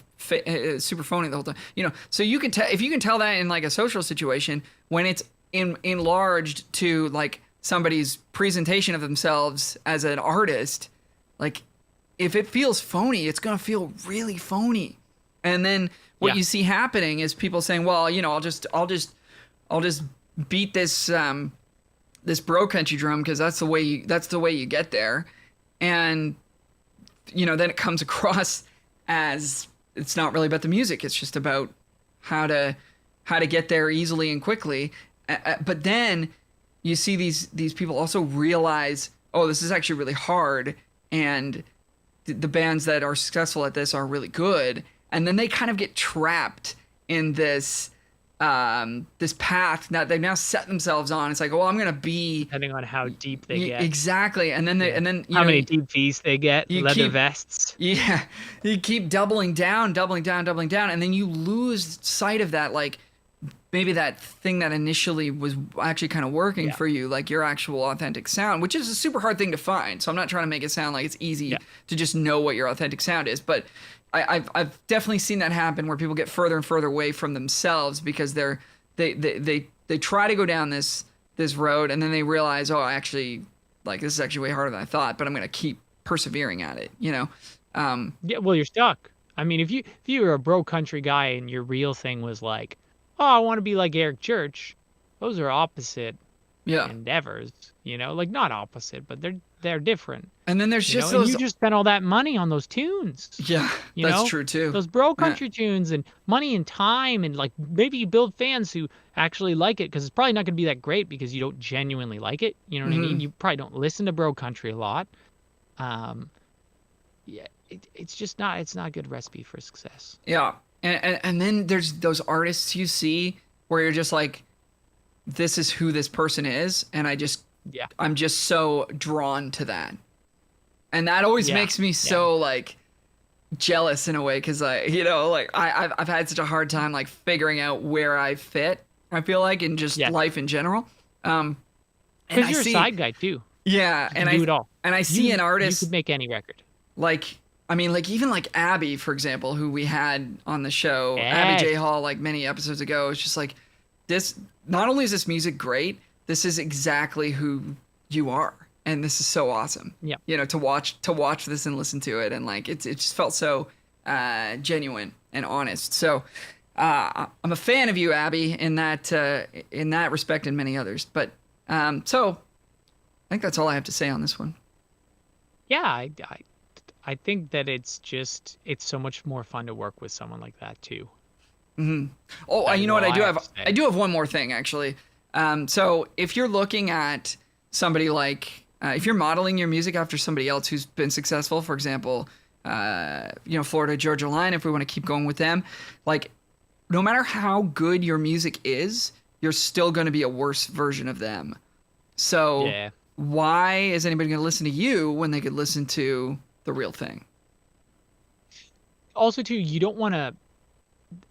super phony the whole time, you know. So you can tell, if you can tell that in like a social situation, when it's enlarged to like somebody's presentation of themselves as an artist, like if it feels phony, it's gonna feel really phony. And then what you see happening is people saying, well, you know, I'll just beat this this bro country drum because that's the way you get there. And you know, then it comes across as it's not really about the music, it's just about how to get there easily and quickly. But then you see these people also realize, oh, this is actually really hard, and the bands that are successful at this are really good. And then they kind of get trapped in this path that they've now set themselves on. It's like, oh, I'm gonna be, depending on how deep they get. Exactly. And then how many deep fees they get, leather vests. Yeah, you keep doubling down, and then you lose sight of that, like maybe that thing that initially was actually kind of working for you, like your actual authentic sound, which is a super hard thing to find. So I'm not trying to make it sound like it's easy to just know what your authentic sound is, but I've definitely seen that happen where people get further and further away from themselves because they try to go down this road, and then they realize, oh, actually, like this is actually way harder than I thought, but I'm gonna keep persevering at it, you know. Yeah, well, you're stuck. I mean, if you were a bro country guy and your real thing was like, oh, I want to be like Eric Church, those are opposite Yeah. endeavors, like not opposite, but they're different. And then there's just And those. you just spent all that money on those tunes. Yeah, that's true too. Those bro Yeah. country tunes and money and time, and like maybe you build fans who actually like it, because it's probably not going to be that great because you don't genuinely like it. You know what I mean? You probably don't listen to bro country a lot. Yeah, it's just not. It's not a good recipe for success. Yeah. And then there's those artists you see where you're just like, this is who this person is, and I'm just so drawn to that. And that always makes me so like jealous in a way, because I've had such a hard time like figuring out where I fit, I feel like, in just life in general. And because you're a side guy too. Yeah, and I do it all. And I see an artist, you could make any record. like, I mean, like even like Abby, for example, who we had on the show, Abby J. Hall, like many episodes ago. It's just like, this, not only is this music great, this is exactly who you are. And this is so awesome. Yeah. To watch this and listen to it. And like, it just felt so genuine and honest. So I'm a fan of you, Abby, in that respect, and many others. But so I think that's all I have to say on this one. Yeah, I think that it's so much more fun to work with someone like that too. Mm-hmm. Oh, you know what? I do have one more thing, actually. So if you're looking at somebody like, if you're modeling your music after somebody else who's been successful, for example, Florida Georgia Line, if we want to keep going with them, like, no matter how good your music is, you're still going to be a worse version of them. So why is anybody going to listen to you when they could listen to the real thing? Also, too, you don't want to,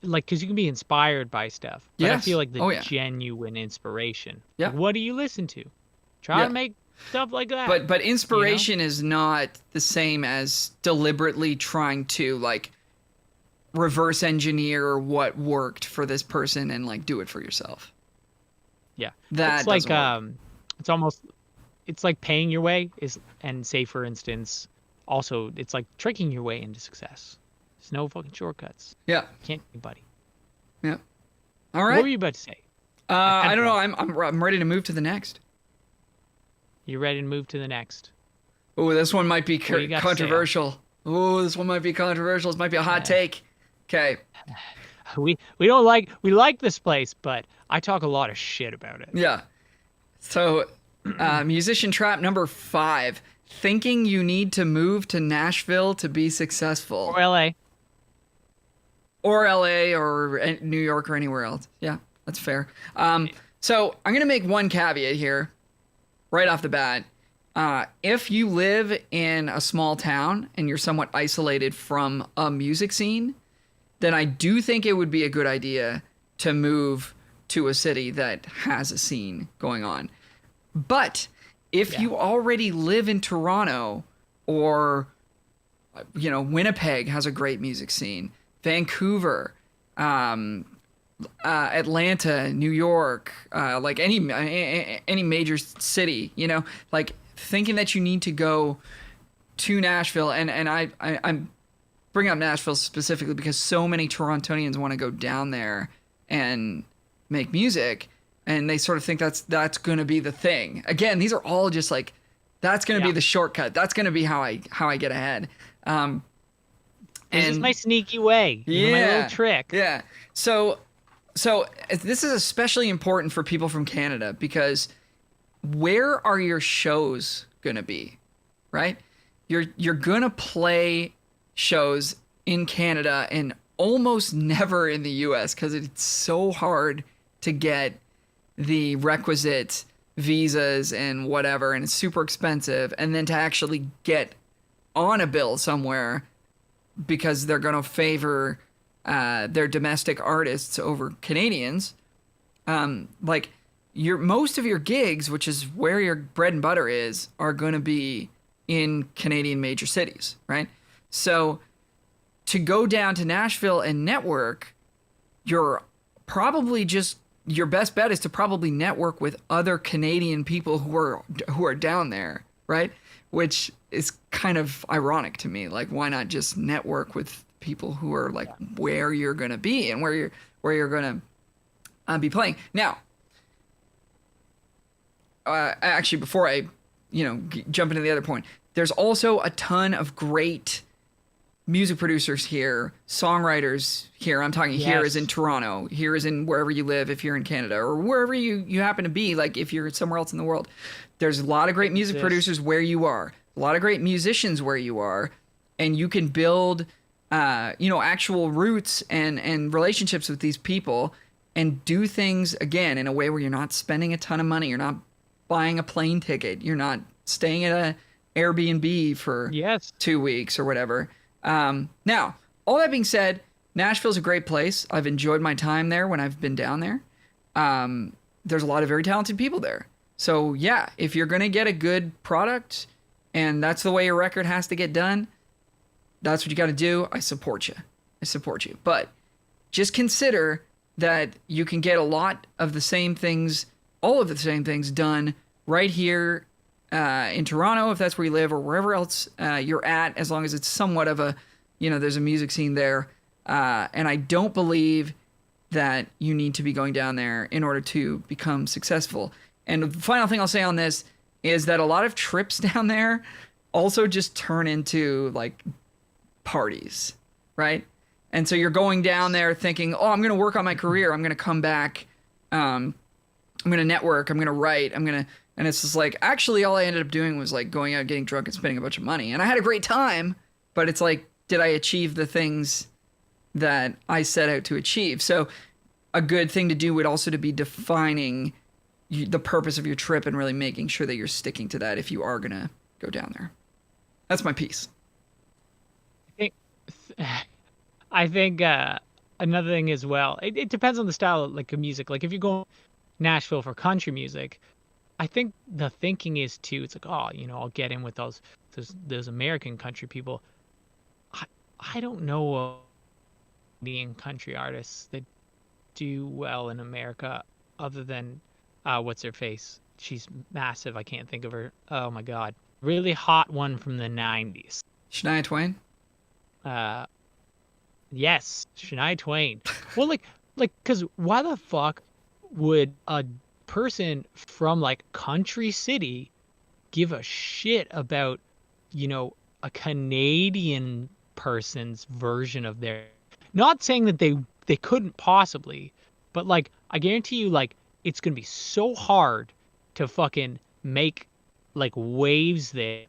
like, because you can be inspired by stuff. But I feel like the genuine inspiration. Yeah. Like, what do you listen to? Try to make stuff like that. But inspiration is not the same as deliberately trying to like reverse engineer what worked for this person and like do it for yourself. Yeah. That's like it's like paying your way and say, for instance, also it's like tricking your way into success. There's no fucking shortcuts. Yeah. Can't anybody. Yeah. All right. What were you about to say? I don't know. I'm ready to move to the next. You ready to move to the next? Oh, this one might be controversial. Oh, this one might be controversial. This might be a hot take. Okay. We like this place, but I talk a lot of shit about it. Yeah. So, musician trap number 5: thinking you need to move to Nashville to be successful. Or LA. Or LA or New York or anywhere else. Yeah, that's fair. So I'm gonna make one caveat here. Right off the bat, if you live in a small town and you're somewhat isolated from a music scene, then I do think it would be a good idea to move to a city that has a scene going on. But if you already live in Toronto, or Winnipeg has a great music scene, Vancouver, Atlanta, New York, like any major city, like thinking that you need to go to Nashville, and I'm bringing up Nashville specifically because so many Torontonians want to go down there and make music, and they sort of think that's going to be the thing. Again, these are all just like, that's going to be the shortcut. That's going to be how I get ahead. This is my sneaky way. My little trick. Yeah. So this is especially important for people from Canada, because where are your shows going to be, right? You're going to play shows in Canada and almost never in the US, because it's so hard to get the requisite visas and whatever, and it's super expensive. And then to actually get on a bill somewhere, because they're going to favor their domestic artists over Canadians. Like most of your gigs, which is where your bread and butter is, are going to be in Canadian major cities, right? So to go down to Nashville and network, your best bet is to probably network with other Canadian people who are down there, right? Which is kind of ironic to me. Like, why not just network with people who are like where you're going to be and where you're going to be playing. Now, actually, before I, jump into the other point, there's also a ton of great music producers here, songwriters here. I'm talking here is in Toronto, here is in wherever you live, if you're in Canada, or wherever you happen to be, like if you're somewhere else in the world. There's a lot of great music producers where you are, a lot of great musicians where you are, and you can build, actual roots and relationships with these people and do things, again, in a way where you're not spending a ton of money. You're not buying a plane ticket. You're not staying at a Airbnb for 2 weeks or whatever. Now, all that being said, Nashville's a great place. I've enjoyed my time there when I've been down there. There's a lot of very talented people there. So yeah, if you're going to get a good product and that's the way your record has to get done, that's what you got to do. I support you. But just consider that you can get a lot of the same things, all of the same things done right here in Toronto, if that's where you live, or wherever else you're at, as long as it's somewhat of a, there's a music scene there. And I don't believe that you need to be going down there in order to become successful. And the final thing I'll say on this is that a lot of trips down there also just turn into like parties, right? And so you're going down there thinking, oh, I'm going to work on my career. I'm going to come back. I'm going to network. I'm going to write. And it's just like, actually, all I ended up doing was like going out, getting drunk and spending a bunch of money. And I had a great time, but it's like, did I achieve the things that I set out to achieve? So a good thing to do would also to be defining the purpose of your trip and really making sure that you're sticking to that if you are going to go down there. That's my piece. I think another thing as well, it depends on the style of like music. Like if you go Nashville for country music, I think the thinking is too, it's like, oh, I'll get in with those American country people. I don't know Canadian country artists that do well in America other than what's her face? She's massive. I can't think of her. Oh my God. Really hot one from the 90s. Shania Twain? Yes, Shania Twain. Well, like, cause why the fuck would a person from like Country City give a shit about, a Canadian person's version of their, not saying that they couldn't possibly, but like, I guarantee you, like, it's going to be so hard to fucking make like waves there.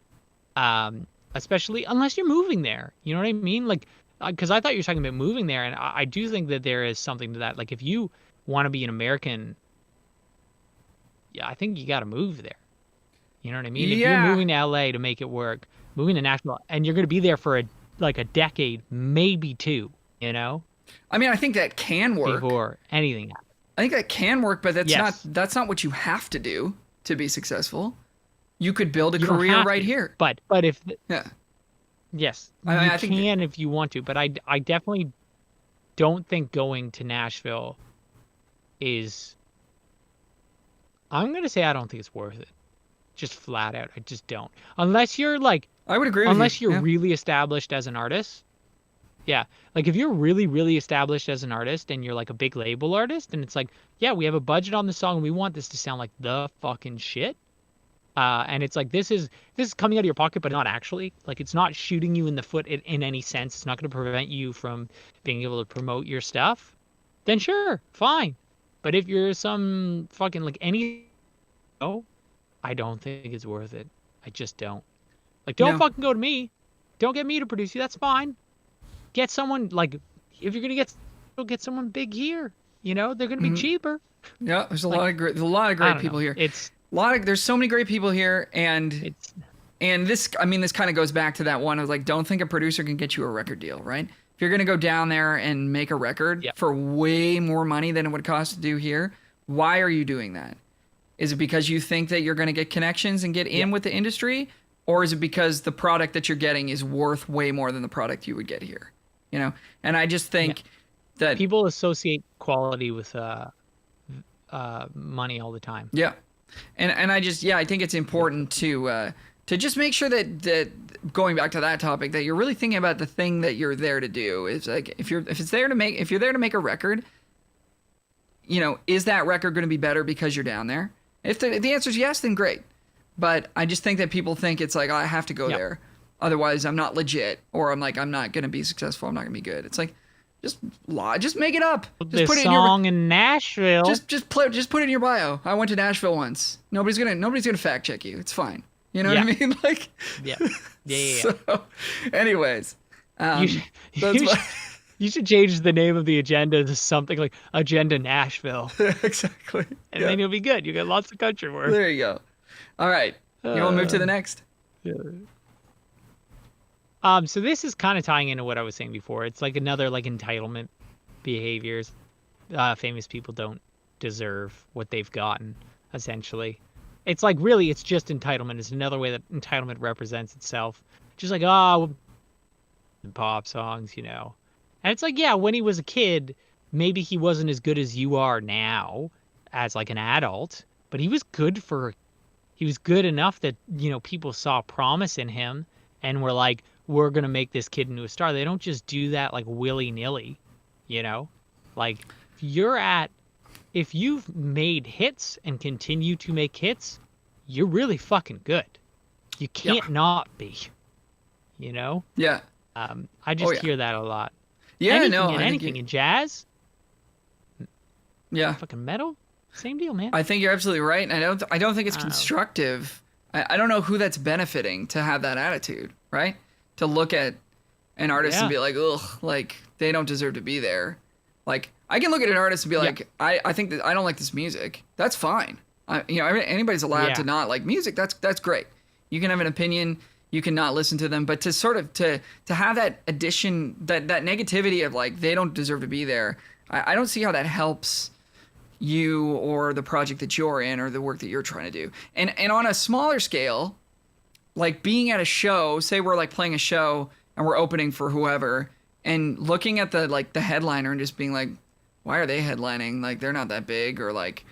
Especially unless you're moving there. You know what I mean? Like, because I thought you were talking about moving there, and I do think that there is something to that. Like, if you want to be an American, yeah, I think you got to move there. You know what I mean? Yeah. If you're moving to LA to make it work, moving to Nashville, and you're going to be there for a decade, maybe two, I mean, I think that can work. Before anything happens. I think that can work, but that's not what you have to do to be successful. You could build a career right here. But if yes, I think can if you want to. But I definitely don't think going to Nashville is. I'm gonna say I don't think it's worth it. Just flat out, I just don't. Unless you're like, I would agree. Unless you're really established as an artist. Yeah, like if you're really, really established as an artist and you're like a big label artist, and it's like, yeah, we have a budget on the song and we want this to sound like the fucking shit. And it's like, this is coming out of your pocket, but not actually. Like, it's not shooting you in the foot in any sense. It's not going to prevent you from being able to promote your stuff. Then sure, fine. But if you're some fucking like I don't think it's worth it. I just don't. Like, don't fucking go to me. Don't get me to produce you. That's fine. Get someone like, if you're gonna get someone big here. They're gonna be cheaper. Yeah, there's a lot of great people here. There's so many great people here, and this kind of goes back to that one of like, don't think a producer can get you a record deal, right? If you're gonna go down there and make a record for way more money than it would cost to do here, why are you doing that? Is it because you think that you're gonna get connections and get in with the industry, or is it because the product that you're getting is worth way more than the product you would get here? And I just think that people associate quality with money all the time. Yeah. And I think it's important to just make sure that going back to that topic, that you're really thinking about the thing that you're there to do. It's like, if you're there to make a record, is that record going to be better because you're down there? If the answer is yes, then great. But I just think that people think it's like, oh, I have to go there. Otherwise, I'm not legit. Or I'm like, I'm not going to be successful. I'm not going to be good. It's like, just make it up. Just This put it song in Nashville. Just put it in your bio. I went to Nashville once. Nobody's gonna fact check you. It's fine. You know what I mean? Like, yeah. So, anyways, you should change the name of the agenda to something like Agenda Nashville. Exactly. And then you'll be good. You get lots of country work. There you go. All right. You want to move to the next? Yeah. So this is kind of tying into what I was saying before. It's like another like entitlement behaviors. Famous people don't deserve what they've gotten, essentially. It's like, really, it's just entitlement. It's another way that entitlement represents itself. Just like, pop songs, you know. And it's like, yeah, when he was a kid, maybe he wasn't as good as you are now as like an adult, but he was good enough that, you know, people saw promise in him and were like, we're going to make this kid into a star. They don't just do that like willy-nilly, you know? Like, if you've made hits and continue to make hits, you're really fucking good. You can't not be, you know? Yeah. I just hear that a lot. Yeah, anything in jazz. Yeah. Fucking metal. Same deal, man. I think you're absolutely right. And I don't think it's constructive. I don't know who that's benefiting to have that attitude, right? To look at an artist and be like, ugh, like they don't deserve to be there. Like, I can look at an artist and be like, I think that I don't like this music. That's fine. Anybody's allowed to not like music. That's great. You can have an opinion. You can not listen to them. But to sort of to have that addition, that negativity of like they don't deserve to be there. I don't see how that helps you or the project that you're in or the work that you're trying to do. And on a smaller scale, like being at a show, say we're like playing a show and we're opening for whoever, and looking at the headliner and just being like, why are they headlining? Like they're not that big, or like,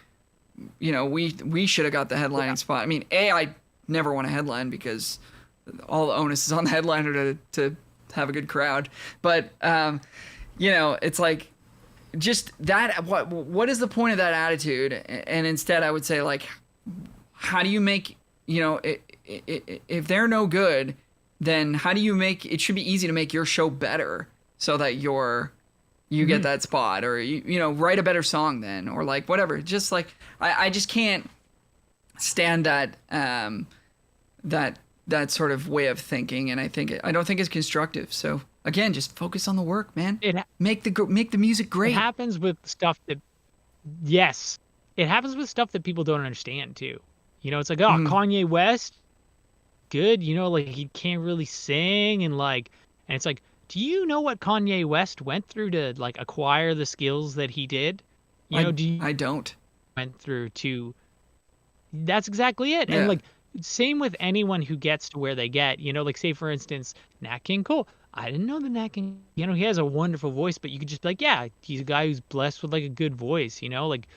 you know, we should have got the headlining spot. I mean, I never want to headline because all the onus is on the headliner to have a good crowd. But you know, it's like just that. What is the point of that attitude? And instead, I would say like, how do you make, you know, if they're no good, then how do you make it? Should be easy to make your show better so that you get that spot, or you know, write a better song then, or like whatever. Just like I just can't stand that that sort of way of thinking, and I don't think it's constructive. So again, just focus on the work, man. Make the music great. It happens with stuff that it happens with stuff that people don't understand too. You know, it's like, Kanye West, good, you know, like he can't really sing, and it's like, do you know what Kanye West went through to like acquire the skills that he did? I don't. Went through to. That's exactly it. Yeah. And like, same with anyone who gets to where they get. You know, like say for instance, Nat King Cole. I didn't know the Nat King. You know, he has a wonderful voice, but you could just be like, yeah, he's a guy who's blessed with like a good voice. You know, like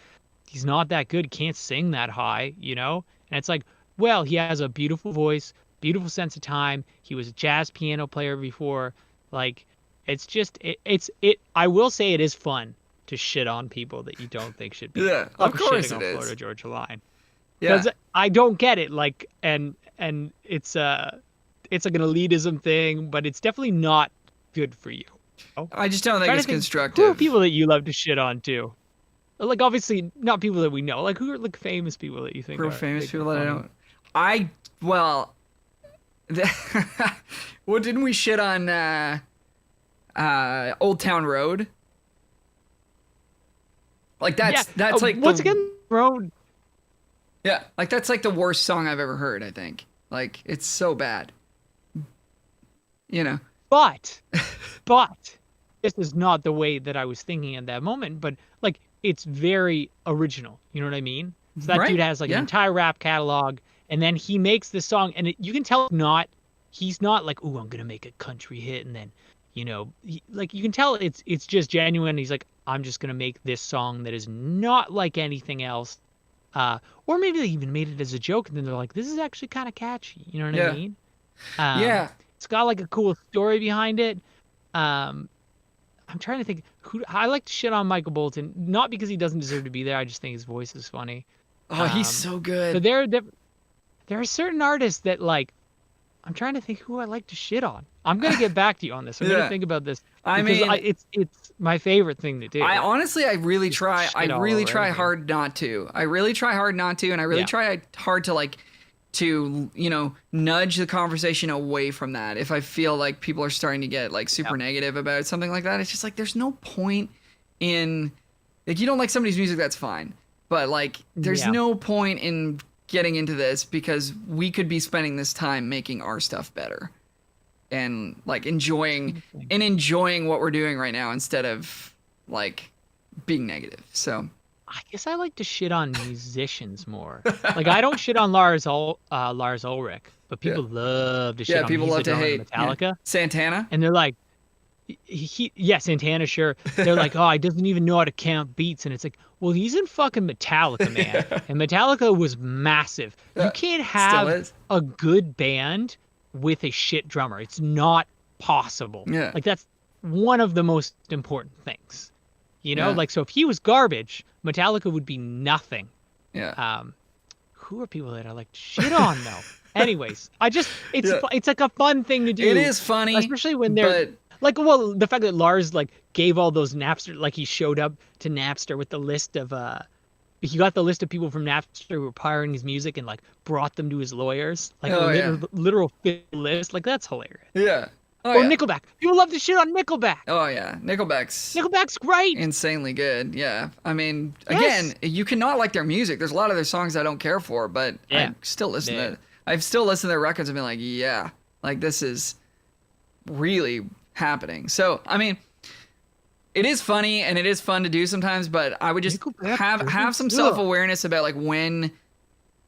he's not that good, can't sing that high. You know, and it's like, well, he has a beautiful voice, beautiful sense of time. He was a jazz piano player before. Like, it's just, I will say it is fun to shit on people that you don't think should be. Yeah, of course it is. Florida Georgia Line. Yeah. Because I don't get it. Like, and it's like an elitism thing, but it's definitely not good for you. I just don't think it's constructive. Who are people that you love to shit on too? Like, obviously, not people that we know. Like, who are like famous people that you think are famous people that I don't? Well, didn't we shit on Old Town Road? Like that's like once again Road. Yeah, like that's like the worst song I've ever heard, I think. Like it's so bad. You know. But this is not the way that I was thinking at that moment, but like it's very original. You know what I mean? So that dude has like an entire rap catalog, and then he makes this song, and you can tell he's not like, ooh, I'm gonna make a country hit, and then, you know, like you can tell it's just genuine. He's like, I'm just gonna make this song that is not like anything else, or maybe they even made it as a joke, and then they're like, this is actually kind of catchy. You know what I mean? It's got like a cool story behind it. I'm trying to think I like to shit on Michael Bolton, not because he doesn't deserve to be there. I just think his voice is funny. Oh, he's so So good. there are certain artists that like I'm trying to think who I like to shit on. I'm gonna get back to you on this. I'm gonna Yeah. think about this I because mean, it's my favorite thing to I do. honestly, Just I shit all really over try everything. hard not to. I really try hard not to, and I really Yeah. try hard to like nudge the conversation away from that. If I feel like people are starting to get like super Yep. negative about something like that, it's just like there's no point in like you don't like somebody's music, that's fine. But like there's Yeah. no point in getting into this because we could be spending this time making our stuff better and like enjoying what we're doing right now instead of like being negative. So I guess I like to shit on musicians more. Like I don't shit on Lars Ulrich, but yeah. people love to shit Yeah, on him. people He's love the to drummer in hate. Yeah. Metallica, Santana? and they're like, yeah, Santana, sure. They're like, oh, he doesn't even know how to count beats, and it's like, well, he's in fucking Metallica, man, and Metallica was massive. You can't Still have is. a good band with a shit drummer. It's not possible. Yeah. Like that's one of the most important things. You know, Yeah. like so if he was garbage, Metallica would be nothing. Yeah. Who are people that I like to shit on though? Anyways, Yeah. it's like a fun thing to do. It is funny, especially when they're but like, well, the fact that Lars like gave all those Napster, like he showed up to Napster with the list of he got the list of people from Napster who were pirating his music and like brought them to his lawyers, like oh a yeah. literal list. Like that's hilarious. Yeah. Oh Or yeah. Nickelback. People love to shit on Nickelback. Oh yeah. Nickelback's Nickelback's great. insanely good. Yeah. I mean, Yes. again, you cannot like their music. There's a lot of their songs I don't care for, but Yeah. I still listen Yeah. to I've still listened to their records and been like, yeah, like this is really happening. So, I mean, it is funny and it is fun to do sometimes, but I would just Nickelback have some doesn't self-awareness about like when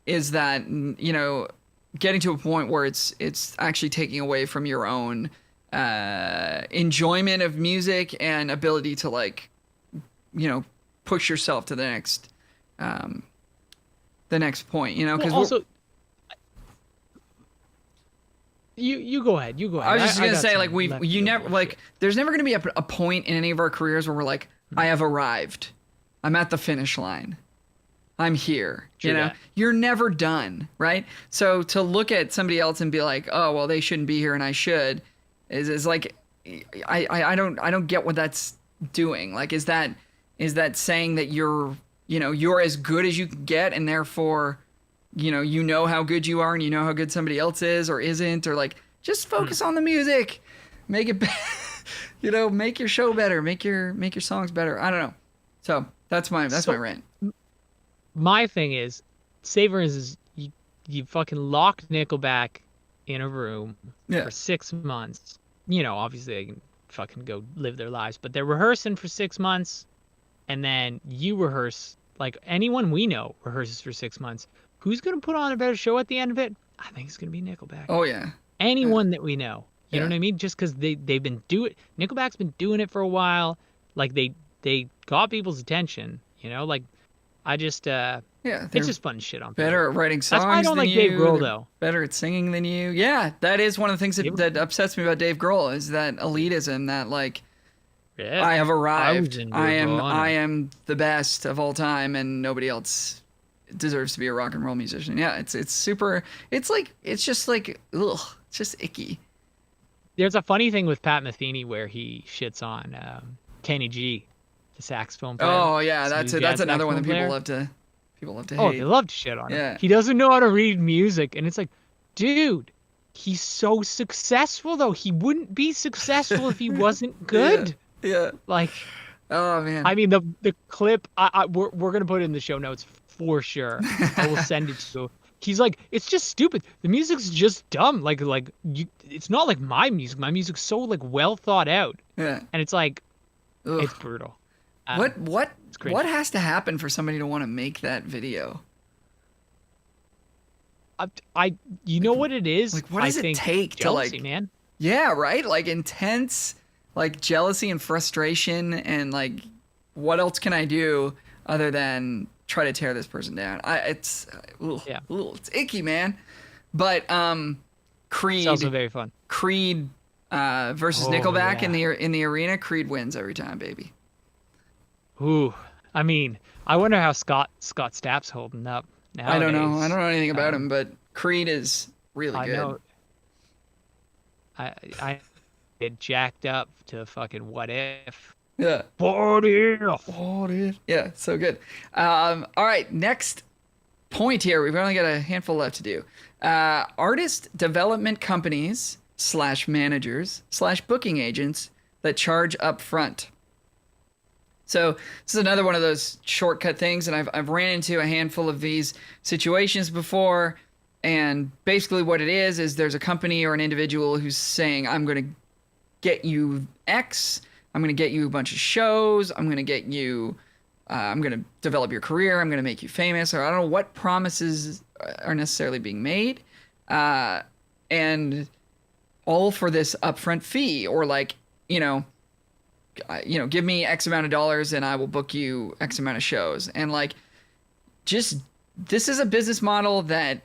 is that, getting to a point where it's actually taking away from your own enjoyment of music and ability to like push yourself to the next point, because Well, also, you go ahead. You go ahead. I was just I gonna got say some like left you field never bullshit. like there's never gonna be a point in any of our careers where we're like I have arrived, I'm at the finish line, I'm here. True that. You're never done, right? So to look at somebody else and be like, oh well, they shouldn't be here and I should, is like I don't get what that's doing. Like is that saying that you're as good as you can get and therefore you know how good you are and you know how good somebody else is or isn't, or like just focus on the music, make it make your show better, make your songs better. I don't know. So that's my rant. My thing is, Savers is you fucking locked Nickelback in a room Yeah. for 6 months. Obviously they can fucking go live their lives, but they're rehearsing for 6 months, and then you rehearse. Like anyone we know rehearses for 6 months. Who's gonna put on a better show at the end of it? I think it's gonna be Nickelback. Oh yeah. Anyone that we know. You know Yeah. what I mean? Just because they've been Nickelback's been doing it for a while. Like they got people's attention. Like I just Yeah, they're it's just fun shit on people. better at writing songs That's why I don't than like you. Dave Grohl They're though. better at singing than you. Yeah, that is one of the things Dave- that upsets me about Dave Grohl is that elitism, that like Yeah. I have was arrived. in I Nirvana. am the best of all time, and nobody else deserves to be a rock and roll musician. Yeah, it's super. It's just like ugh. It's just icky. There's a funny thing with Pat Metheny where he shits on Kenny G, the saxophone player. Oh yeah, Smooth that's jazz another one that saxophone people love to Oh, hate. they love to shit on him. Yeah. He doesn't know how to read music, and it's like, dude, he's so successful though. He wouldn't be successful if he wasn't good. Yeah. Like, Oh man. I mean, the clip we're gonna put it in the show notes for sure. I will send it to you. He's like, it's just stupid. The music's just dumb. Like it's not like my music. My music's so like well thought out, yeah. and it's like, Ugh. it's brutal. What cringy. what has to happen for somebody to want to make that video? You know what it is? Like, what does I it think take to, jealousy, like- man? Yeah, right? Like intense like jealousy and frustration and like what else can I do other than try to tear this person down? It's icky, man. But Creed It's also very fun. Creed versus Oh, Nickelback yeah. in the arena, Creed wins every time, baby. Ooh, I mean, I wonder how Scott Stapp's holding up. I don't know. I nowadays. don't know anything about him, Um, but Creed is really I good. know I get jacked up to fucking what if. Yeah. What if? Oh, dude. Yeah, so good. All right, next point here. We've only got a handful left to do. Artist development companies slash managers slash booking agents that charge up front. So this is another one of those shortcut things, and I've ran into a handful of these situations before. And basically, what it is there's a company or an individual who's saying, "I'm going to get you X. I'm going to get you a bunch of shows. I'm going to get you. I'm going to develop your career. I'm going to make you famous." Or I don't know what promises are necessarily being made, and all for this upfront fee, or like give me X amount of dollars and I will book you X amount of shows. And like, just this is a business model that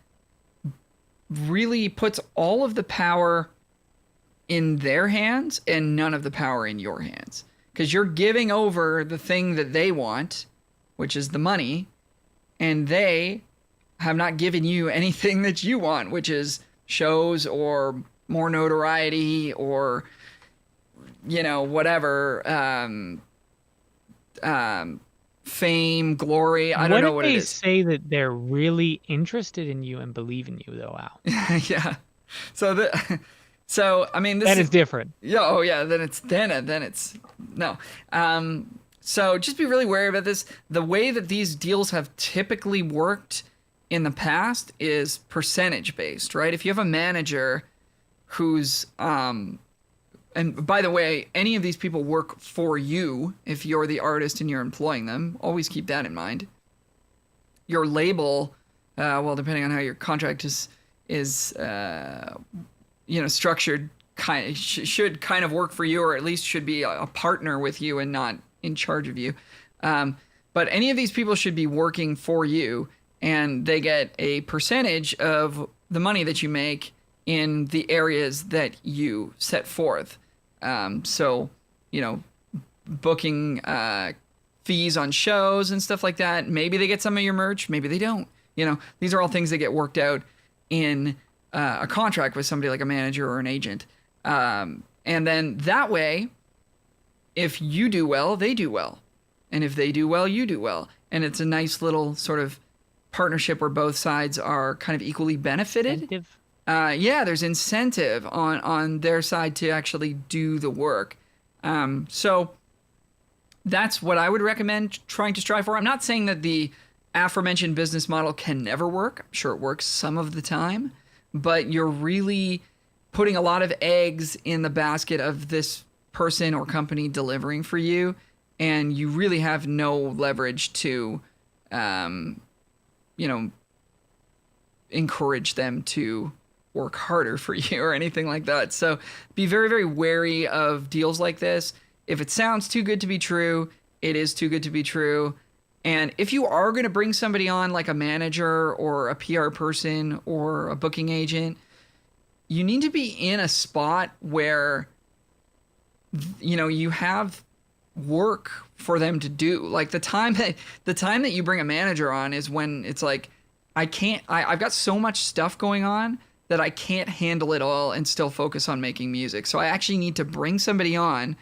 really puts all of the power in their hands and none of the power in your hands. Because you're giving over the thing that they want, which is the money, and they have not given you anything that you want, which is shows or more notoriety or whatever, fame, glory. I don't know what it If is. they say that they're really interested in you and believe in you, though, Al? Yeah. So I mean, this That is is different. yeah. Oh yeah. Then it's no. So just be really wary about this. The way that these deals have typically worked in the past is percentage based, right? If you have a manager who's and by the way, any of these people work for you if you're the artist and you're employing them. Always keep that in mind. Your label, well, depending on how your contract is structured, should kind of work for you, or at least should be a partner with you and not in charge of you. But any of these people should be working for you, and they get a percentage of the money that you make in the areas that you set forth. So, booking fees on shows and stuff like that. Maybe they get some of your merch, maybe they don't. These are all things that get worked out in a contract with somebody like a manager or an agent. And then that way, if you do well, they do well. And if they do well, you do well. And it's a nice little sort of partnership where both sides are kind of equally benefited. Incentive. Yeah, there's incentive on their side to actually do the work. So that's what I would recommend trying to strive for. I'm not saying that the aforementioned business model can never work. I'm sure it works some of the time, but you're really putting a lot of eggs in the basket of this person or company delivering for you, and you really have no leverage to, encourage them to work harder for you or anything like that. So be very, very wary of deals like this. If it sounds too good to be true, it is too good to be true. And if you are going to bring somebody on like a manager or a PR person or a booking agent, you need to be in a spot where, you have work for them to do. Like the time that you bring a manager on is when it's like, I've got so much stuff going on that I can't handle it all and still focus on making music. So I actually need to bring somebody on,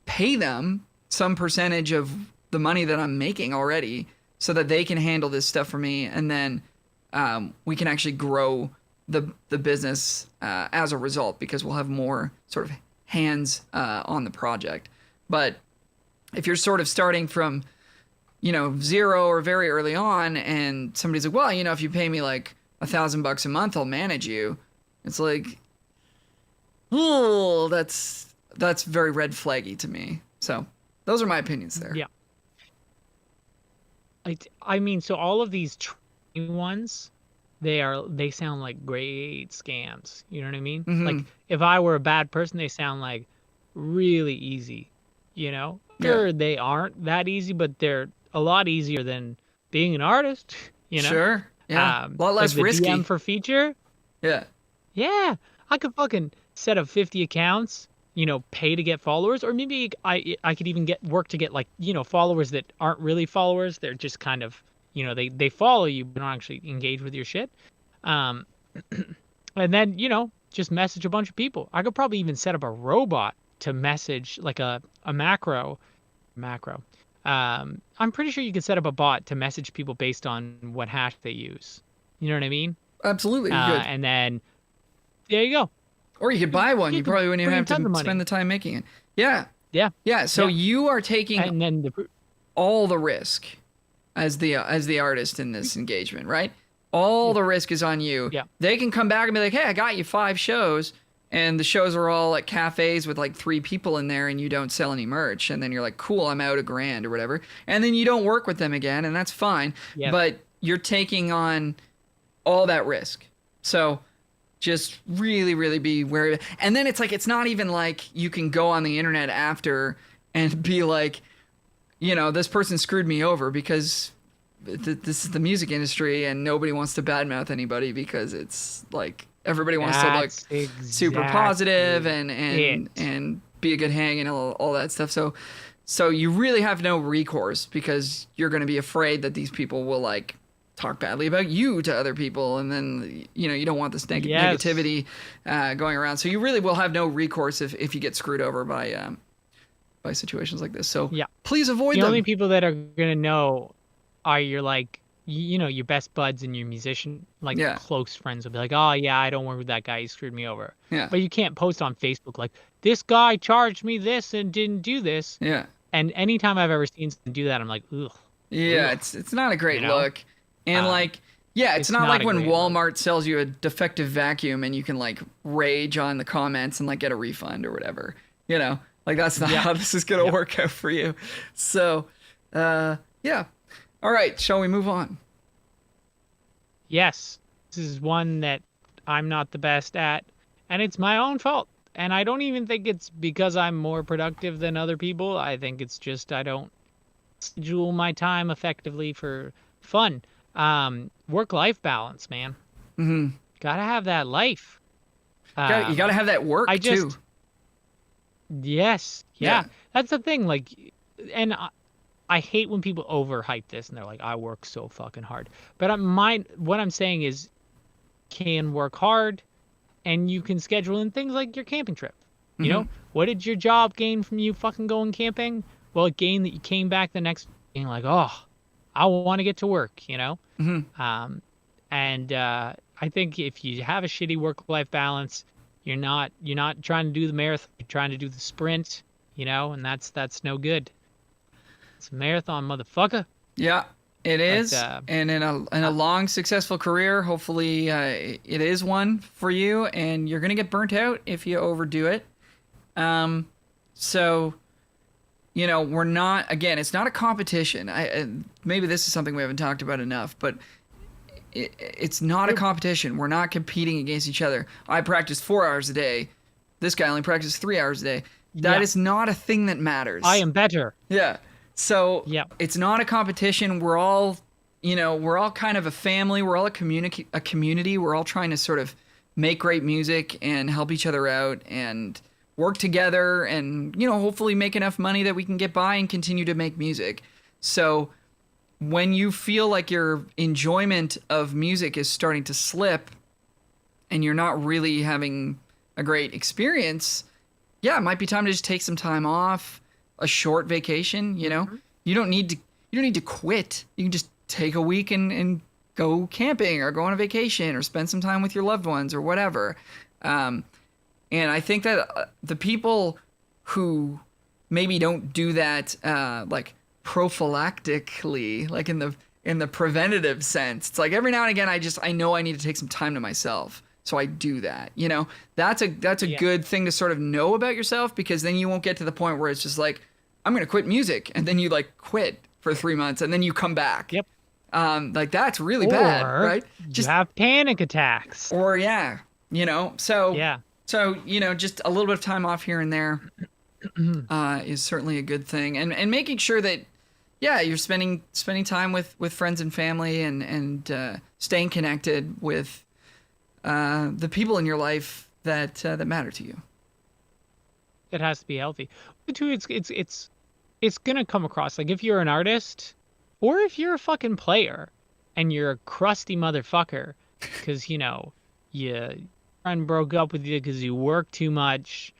pay them some percentage of the money that I'm making already so that they can handle this stuff for me. And then we can actually grow the business as a result, because we'll have more sort of hands on the project. But if you're sort of starting from, zero or very early on, and somebody's like, well, if you pay me like $1,000 a month, I'll manage you. It's like, oh, that's very red flaggy to me. So those are my opinions there. Yeah. I mean, so all of these training ones, they sound like great scams. You know what I mean? Mm-hmm. Like if I were a bad person, they sound like really easy. Sure, they aren't that easy, but they're a lot easier than being an artist. Sure. Yeah. A lot less like the risky. DM for feature. Yeah. Yeah, I could fucking set up 50 accounts, pay to get followers, or maybe I could even get work to get like, followers that aren't really followers. They're just kind of, they follow you but don't actually engage with your shit. Um, and then, just message a bunch of people. I could probably even set up a robot to message like a macro. I'm pretty sure you can set up a bot to message people based on what hash they use. You know what I mean? Absolutely, you could. And then there you go. Or you could buy one. You probably wouldn't even bring have a ton to of money. spend the time making it. Yeah. Yeah. Yeah. So Yeah. you are taking And then all the risk as the artist in this engagement, right? All the risk is on you. Yeah. They can come back and be like, "Hey, I got you 5 shows." And the shows are all at cafes with like 3 people in there and you don't sell any merch. And then you're like, cool, I'm out $1,000 or whatever. And then you don't work with them again, and that's fine. Yes. But you're taking on all that risk. So just really, really be wary of it. And then it's like, it's not even like you can go on the internet after and be like, this person screwed me over, because this is the music industry and nobody wants to badmouth anybody, because it's like everybody wants to look super positive and be a good hang and all that stuff. So you really have no recourse, because you're going to be afraid that these people will like talk badly about you to other people, and then you don't want this negativity going around. So you really will have no recourse if you get screwed over by situations like this. So please avoid them. The only people that are gonna know are your like your best buds and your musician close friends will be like, oh yeah, I don't work with that guy, he screwed me over. Yeah. But you can't post on Facebook like, this guy charged me this and didn't do this. Yeah. And anytime I've ever seen someone do that, I'm like, ugh. Yeah, ugh. it's not a great look. And it's not like when Walmart sells you a defective vacuum and you can like rage on the comments and like get a refund or whatever. Like that's not how this is going to work out for you. So, yeah. All right, shall we move on? Yes. This is one that I'm not the best at, and it's my own fault. And I don't even think it's because I'm more productive than other people. I think it's just I don't schedule my time effectively for fun. Work-life balance, man. Mm-hmm. Gotta have that life. You gotta have that work too. Yes. Yeah. That's the thing. Like, and I hate when people overhype this and they're like, I work so fucking hard. But what I'm saying is, can work hard, and you can schedule in things like your camping trip. You know, what did your job gain from you fucking going camping? Well, it gained that you came back the next being like, oh, I want to get to work, Mm-hmm. I think if you have a shitty work-life balance, you're not trying to do the marathon, you're trying to do the sprint, and that's no good. It's a marathon, motherfucker. Yeah, it is. And in a long, successful career, hopefully it is one for you, and you're going to get burnt out if you overdo it. So, we're not, again, it's not a competition. Maybe this is something we haven't talked about enough, but it's not a competition. We're not competing against each other. I practice 4 hours a day. This guy only practices 3 hours a day. That is not a thing that matters. I am better. Yeah. So it's not a competition. We're all, we're all kind of a family. We're all a community. We're all trying to sort of make great music and help each other out and work together and, hopefully make enough money that we can get by and continue to make music. So when you feel like your enjoyment of music is starting to slip and you're not really having a great experience, it might be time to just take some time off, a short vacation, Mm-hmm. You don't need to quit. You can just take a week and go camping or go on a vacation or spend some time with your loved ones or whatever. And I think that the people who maybe don't do that like prophylactically, like in the preventative sense, it's like every now and again I know I need to take some time to myself, so I do that. That's a good thing to sort of know about yourself, because then you won't get to the point where it's just like, I'm gonna quit music, and then you like quit for 3 months and then you come back. Yep. Like that's really bad, right? Just have panic attacks. Or So, just a little bit of time off here and there is certainly a good thing. And making sure that, you're spending time with friends and family and staying connected with the people in your life that matter to you. It has to be healthy. But too, it's going to come across. Like if you're an artist, Or if you're a fucking player and you're a crusty motherfucker because, your friend broke up with you because you work too much,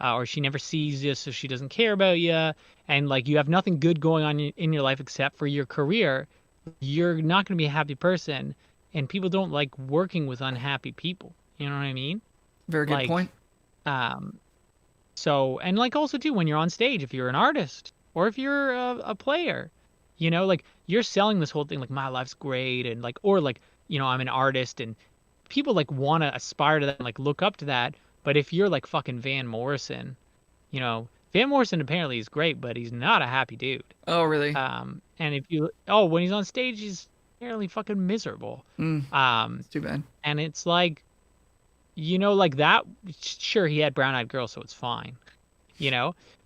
or she never sees you, so she doesn't care about you, and like you have nothing good going on in your life except for your career, you're not going to be a happy person. And people don't like working with unhappy people. You know what I mean? Very good Like, point. um, so, and like also too, when you're on stage, if you're an artist or if you're a player, like you're selling this whole thing, like my life's great. And like, or like, I'm an artist and people like want to aspire to that and like look up to that. But if you're like fucking Van Morrison, Van Morrison apparently is great, but he's not a happy dude. Oh, really? And when he's on stage, he's apparently fucking miserable. It's too bad. And it's like, like that, sure, he had Brown Eyed Girl, so it's fine,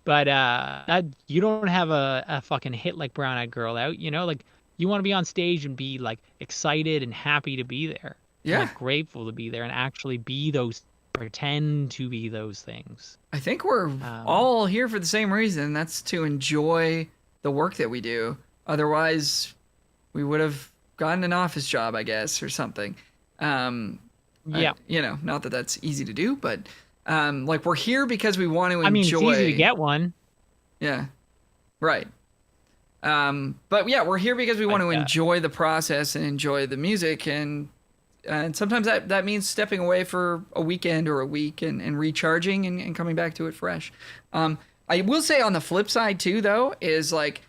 but that you don't have a fucking hit like Brown Eyed Girl out, like you want to be on stage and be like excited and happy to be there. Yeah. Like grateful to be there and actually pretend to be those things. I think we're all here for the same reason. That's to enjoy the work that we do. Otherwise, we would have gotten an office job, I guess, or something. Yeah. Not that that's easy to do, but like we're here because we want to enjoy. I mean, it's easy to get one. Yeah. Right. But yeah, we're here because we want to enjoy the process and enjoy the music, and sometimes that means stepping away for a weekend or a week and recharging and coming back to it fresh. I will say on the flip side too, though, is like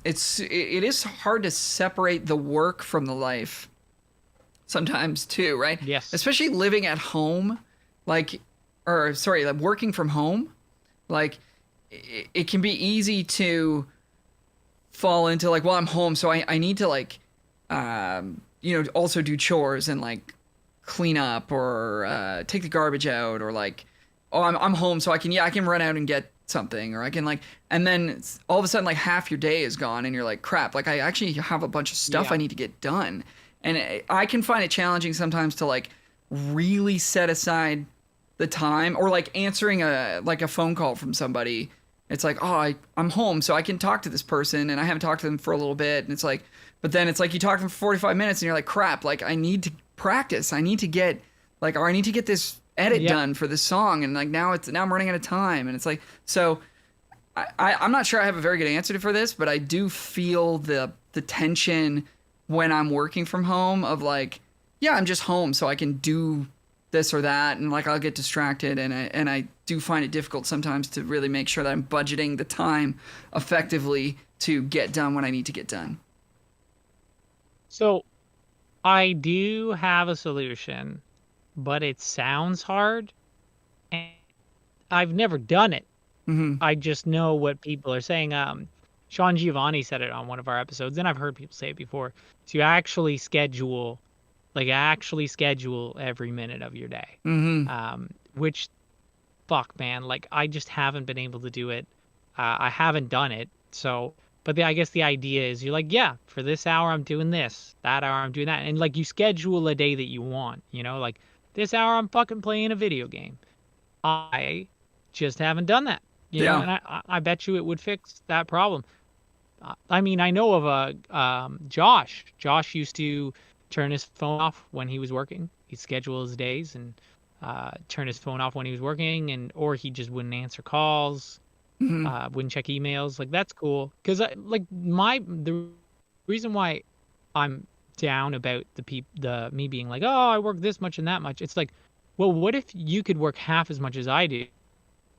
it is hard to separate the work from the life sometimes too, right? Yes. Especially living at home, like working from home, like it can be easy to fall into like, well, I'm home, so I need to like, also do chores and like clean up or take the garbage out, or like, oh, I'm home, so I can run out and get something, or I can like, and then all of a sudden like half your day is gone and you're like, crap, like I actually have a bunch of stuff I need to get done. And I can find it challenging sometimes to like really set aside the time, or like answering a phone call from somebody. It's like, oh, I'm home, so I can talk to this person, and I haven't talked to them for a little bit. And it's like, but then it's like you talk to them for 45 minutes and you're like, crap, like I need to practice. I need to get this edit done for this song. And like now I'm running out of time. And it's like, so I'm not sure I have a very good answer for this, but I do feel the tension when I'm working from home of like, yeah, I'm just home, so I can do this or that, and like I'll get distracted, and I do find it difficult sometimes to really make sure that I'm budgeting the time effectively to get done what I need to get done. So I do have a solution, but it sounds hard, and I've never done it. Mm-hmm. I just know what people are saying. Sean Giovanni said it on one of our episodes, and I've heard people say it before. To actually schedule every minute of your day. Mm-hmm. Which, fuck, man, like I just haven't been able to do it. I haven't done it. So, but I guess the idea is you're like, yeah, for this hour I'm doing this, that hour I'm doing that, and like you schedule a day that you want. Like this hour I'm fucking playing a video game. I just haven't done that. And I bet you it would fix that problem. I mean, I know of Josh. Josh used to turn his phone off when he was working. He'd schedule his days and turn his phone off when he was working, or he just wouldn't answer calls, wouldn't check emails. Like that's cool, because the reason why I'm down about me being like, oh, I work this much and that much. It's like, well, what if you could work half as much as I do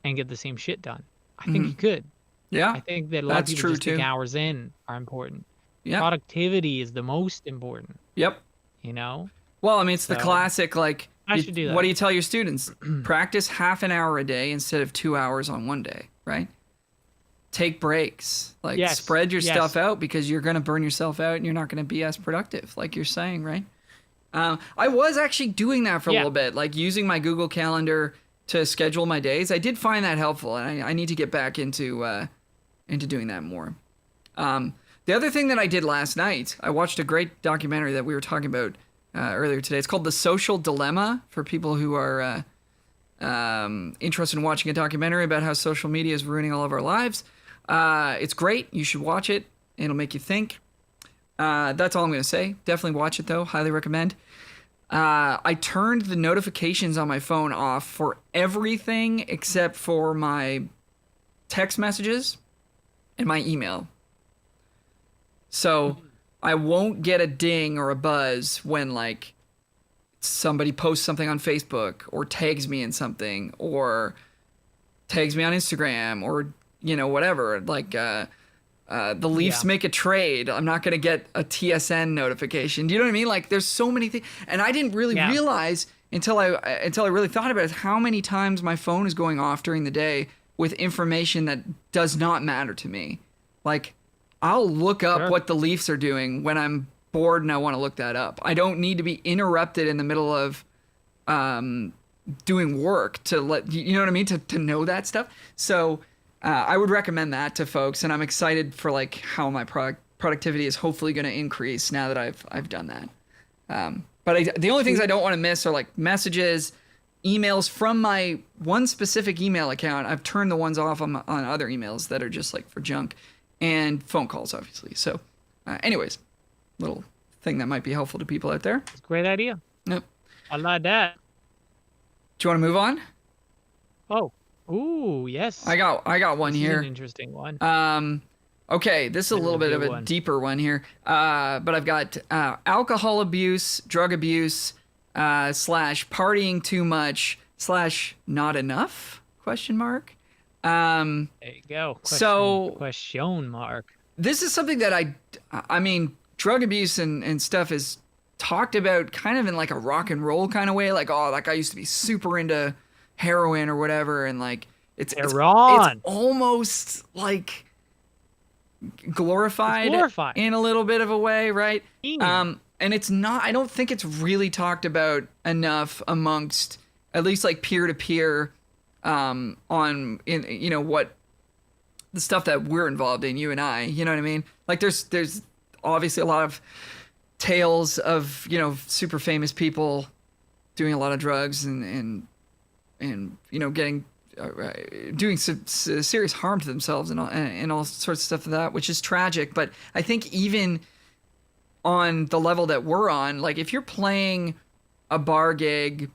and get the same shit done? I think you could. Yeah, I think that a lot of people just think hours in are important. Yeah. Productivity is the most important. Yep. Well, I mean, it's the classic, like, I should do that. What do you tell your students? Practice half an hour a day instead of 2 hours on one day, right? Take breaks. Like, spread your stuff out, because you're going to burn yourself out and you're not going to be as productive, like you're saying, right? I was actually doing that for a little bit, like using my Google Calendar to schedule my days. I did find that helpful, and I need to get back into doing that more. The other thing that I did last night, I watched a great documentary that we were talking about earlier today. It's called The Social Dilemma, for people who are interested in watching a documentary about how social media is ruining all of our lives. It's great. You should watch it. It'll make you think. That's all I'm going to say. Definitely watch it, though. Highly recommend. I turned the notifications on my phone off for everything except for my text messages and my email. So I won't get a ding or a buzz when like somebody posts something on Facebook or tags me in something or tags me on Instagram or whatever. Like the Leafs make a trade. I'm not gonna get a TSN notification. Do you know what I mean? Like there's so many things, and I didn't really realize until I really thought about it how many times my phone is going off during the day with information that does not matter to me. Like I'll look up what the Leafs are doing when I'm bored and I want to look that up. I don't need to be interrupted in the middle of doing work to let you know what I mean to know that stuff. So I would recommend that to folks, and I'm excited for like how my productivity is hopefully going to increase now that I've done that. But the only things I don't want to miss are like messages, emails from my one specific email account. I've turned the ones off on other emails that are just like for junk, and phone calls, obviously. So, anyways, little thing that might be helpful to people out there. It's a great idea. Yep. I like that. Do you want to move on? Oh. Ooh, yes. I got one here. An interesting one. Okay, this is a little bit of a deeper one here. But I've got alcohol abuse, drug abuse, / partying too much / not enough ? There you go. Question mark. This is something that I mean, drug abuse and stuff is talked about kind of in like a rock and roll kind of way. Like, oh, that guy used to be super into heroin or whatever, and like it's almost like glorified in a little bit of a way, right? And it's not. I don't think it's really talked about enough amongst at least like peer to peer, on what the stuff that we're involved in, you and I. You know what I mean? Like there's obviously a lot of tales of super famous people doing a lot of drugs and getting doing some serious harm to themselves and all sorts of stuff of that, which is tragic. But I think even on the level that we're on, like if you're playing a bar gig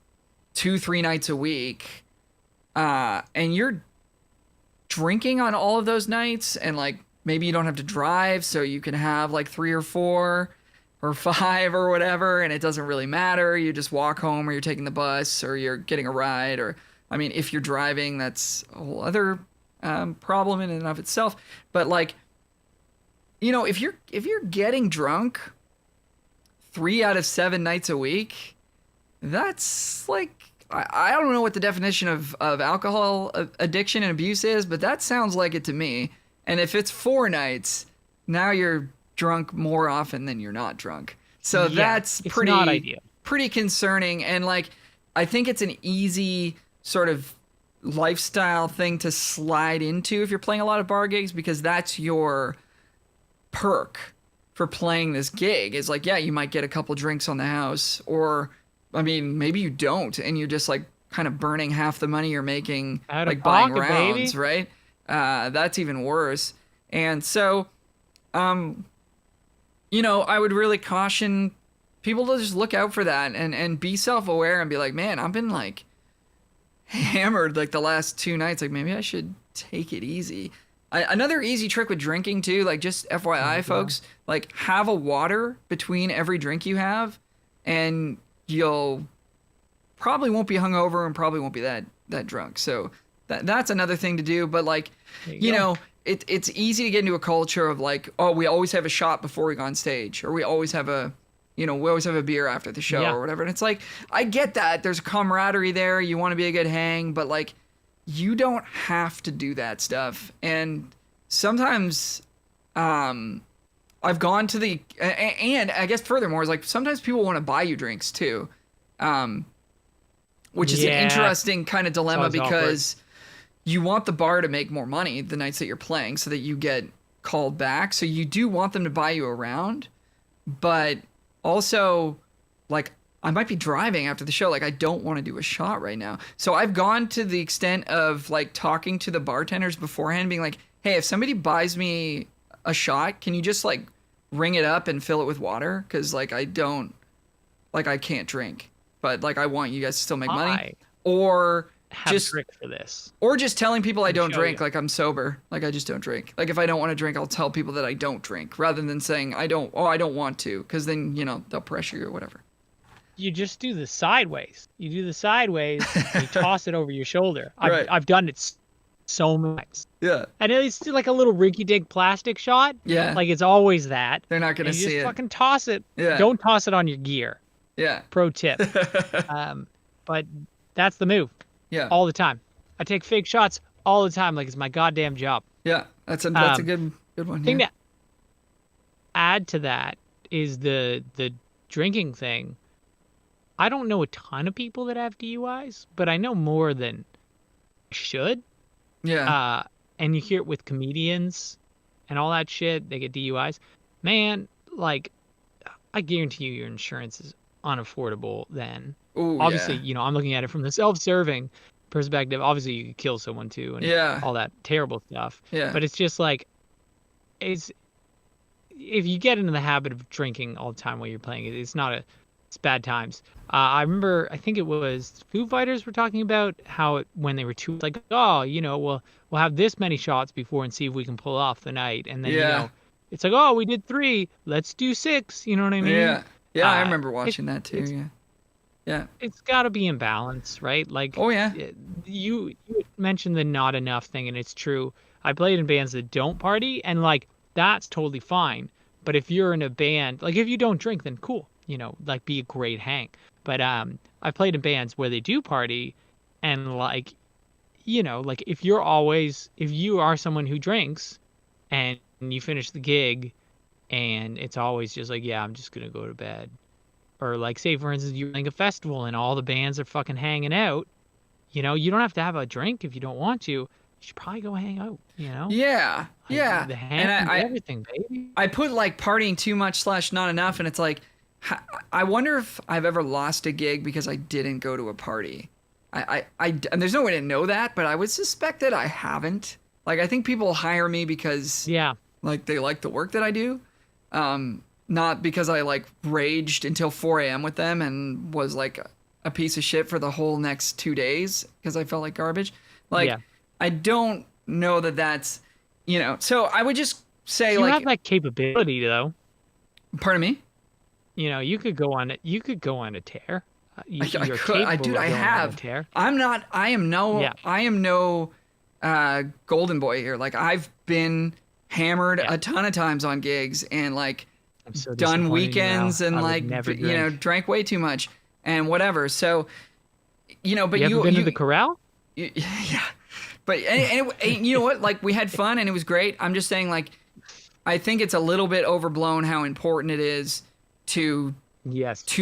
2-3 nights a week, and you're drinking on all of those nights, and like maybe you don't have to drive, so you can have like 3 or 4 or 5 or whatever, and it doesn't really matter. You just walk home, or you're taking the bus, or you're getting a ride, or I mean, if you're driving, that's a whole other problem in and of itself. But like, if you're getting drunk 3 out of 7 nights a week, that's like I don't know what the definition of alcohol addiction and abuse is, but that sounds like it to me. And if it's 4 nights, now you're drunk more often than you're not drunk. So that's pretty concerning. And like, I think it's an easy sort of lifestyle thing to slide into if you're playing a lot of bar gigs, because that's your perk for playing this gig. Is like, yeah, you might get a couple drinks on the house, or I mean, maybe you don't, and you're just like kind of burning half the money you're making like buying rounds, baby. Right? That's even worse. And so, I would really caution people to just look out for that and be self-aware and be like, man, I've been like hammered like the last 2 nights. Like maybe I should take it easy. Another easy trick with drinking too, like just FYI, folks, like have a water between every drink you have, and you'll probably won't be hungover and probably won't be that drunk. So that's another thing to do. But like, it's easy to get into a culture of like, oh, we always have a shot before we go on stage, or we always have a beer after the show or whatever. And it's like, I get that there's a camaraderie there. You want to be a good hang, but like, you don't have to do that stuff. And sometimes, I've gone to and I guess furthermore is like sometimes people want to buy you drinks too, which is an interesting kind of dilemma, because you want the bar to make more money the nights that you're playing so that you get called back. So you do want them to buy you around, but also like I might be driving after the show. Like I don't want to do a shot right now. So I've gone to the extent of like talking to the bartenders beforehand, being like, hey, if somebody buys me a shot, can you just like ring it up and fill it with water because like I can't drink, but like I want you guys to still make money, or have a trick for this, or just telling people I don't drink, you. like I'm sober, like I just don't drink. Like if I don't want to drink, I'll tell people that I don't drink rather than saying I don't want to, because then they'll pressure you or whatever. You just do the sideways. You do the sideways, and you toss it over your shoulder. Right. I've done it so much. Yeah. And it's like a little rinky-dink plastic shot. Yeah. Like it's always that. They're not gonna see it. Just fucking toss it. Yeah. Don't toss it on your gear. Yeah. Pro tip. But that's the move. Yeah. All the time. I take fake shots all the time, like it's my goddamn job. Yeah. That's a good one. Thing to add to that is the drinking thing. I don't know a ton of people that have DUIs, but I know more than I should. Yeah. And you hear it with comedians and all that shit. They get DUIs. Man, like, I guarantee you your insurance is unaffordable then. Ooh, obviously, yeah. I'm looking at it from the self-serving perspective. Obviously, you could kill someone too and all that terrible stuff. Yeah. But it's just like, if you get into the habit of drinking all the time while you're playing, it's bad times. I remember, I think it was Foo Fighters were talking about how when they were like, oh, we'll have this many shots before and see if we can pull off the night. And then, it's like, oh, we did 3, let's do 6. You know what I mean? Yeah. Yeah, I remember watching that too. Yeah. Yeah. It's got to be in balance, right? Like, oh yeah. You mentioned the not enough thing, and it's true. I played in bands that don't party, and like that's totally fine. But if you're in a band, like if you don't drink, then cool, like be a great hang. But I've played in bands where they do party, and like, like if you are someone who drinks, and you finish the gig, and it's always just like, yeah, I'm just gonna go to bed. Or like, say for instance, you're playing a festival and all the bands are fucking hanging out. You don't have to have a drink if you don't want to. You should probably go hang out. Yeah, like, yeah. The hang and everything, baby. I put like partying too much / not enough, and it's like, I wonder if I've ever lost a gig because I didn't go to a party. And there's no way to know that, but I would suspect that I haven't. Like I think people hire me because like they like the work that I do. Not because I like raged until 4 a.m. with them and was like a piece of shit for the whole next 2 days because I felt like garbage. Like, I don't know that that's, so I would just say you like. You have that capability though. Pardon me? You could go on a tear. I could. Dude, I have. Tear. I am no golden boy here. Like I've been hammered a ton of times on gigs and like, so done weekends and like drank way too much and whatever. So but you ever been to the corral? Yeah, but and you know what? Like we had fun and it was great. I'm just saying, like, I think it's a little bit overblown how important it is to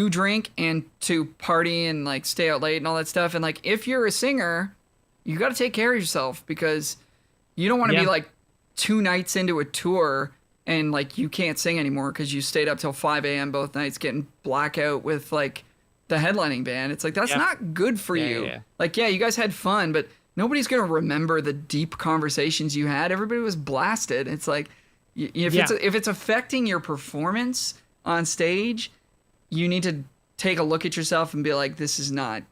drink and to party and like stay out late and all that stuff. And like if you're a singer, you got to take care of yourself because you don't want to be like 2 nights into a tour. And, like, you can't sing anymore because you stayed up till 5 a.m. both nights getting blackout with, like, the headlining band. It's like, that's not good for you. Yeah. Like, you guys had fun, but nobody's going to remember the deep conversations you had. Everybody was blasted. It's like, if it's affecting your performance on stage, you need to take a look at yourself and be like, this is not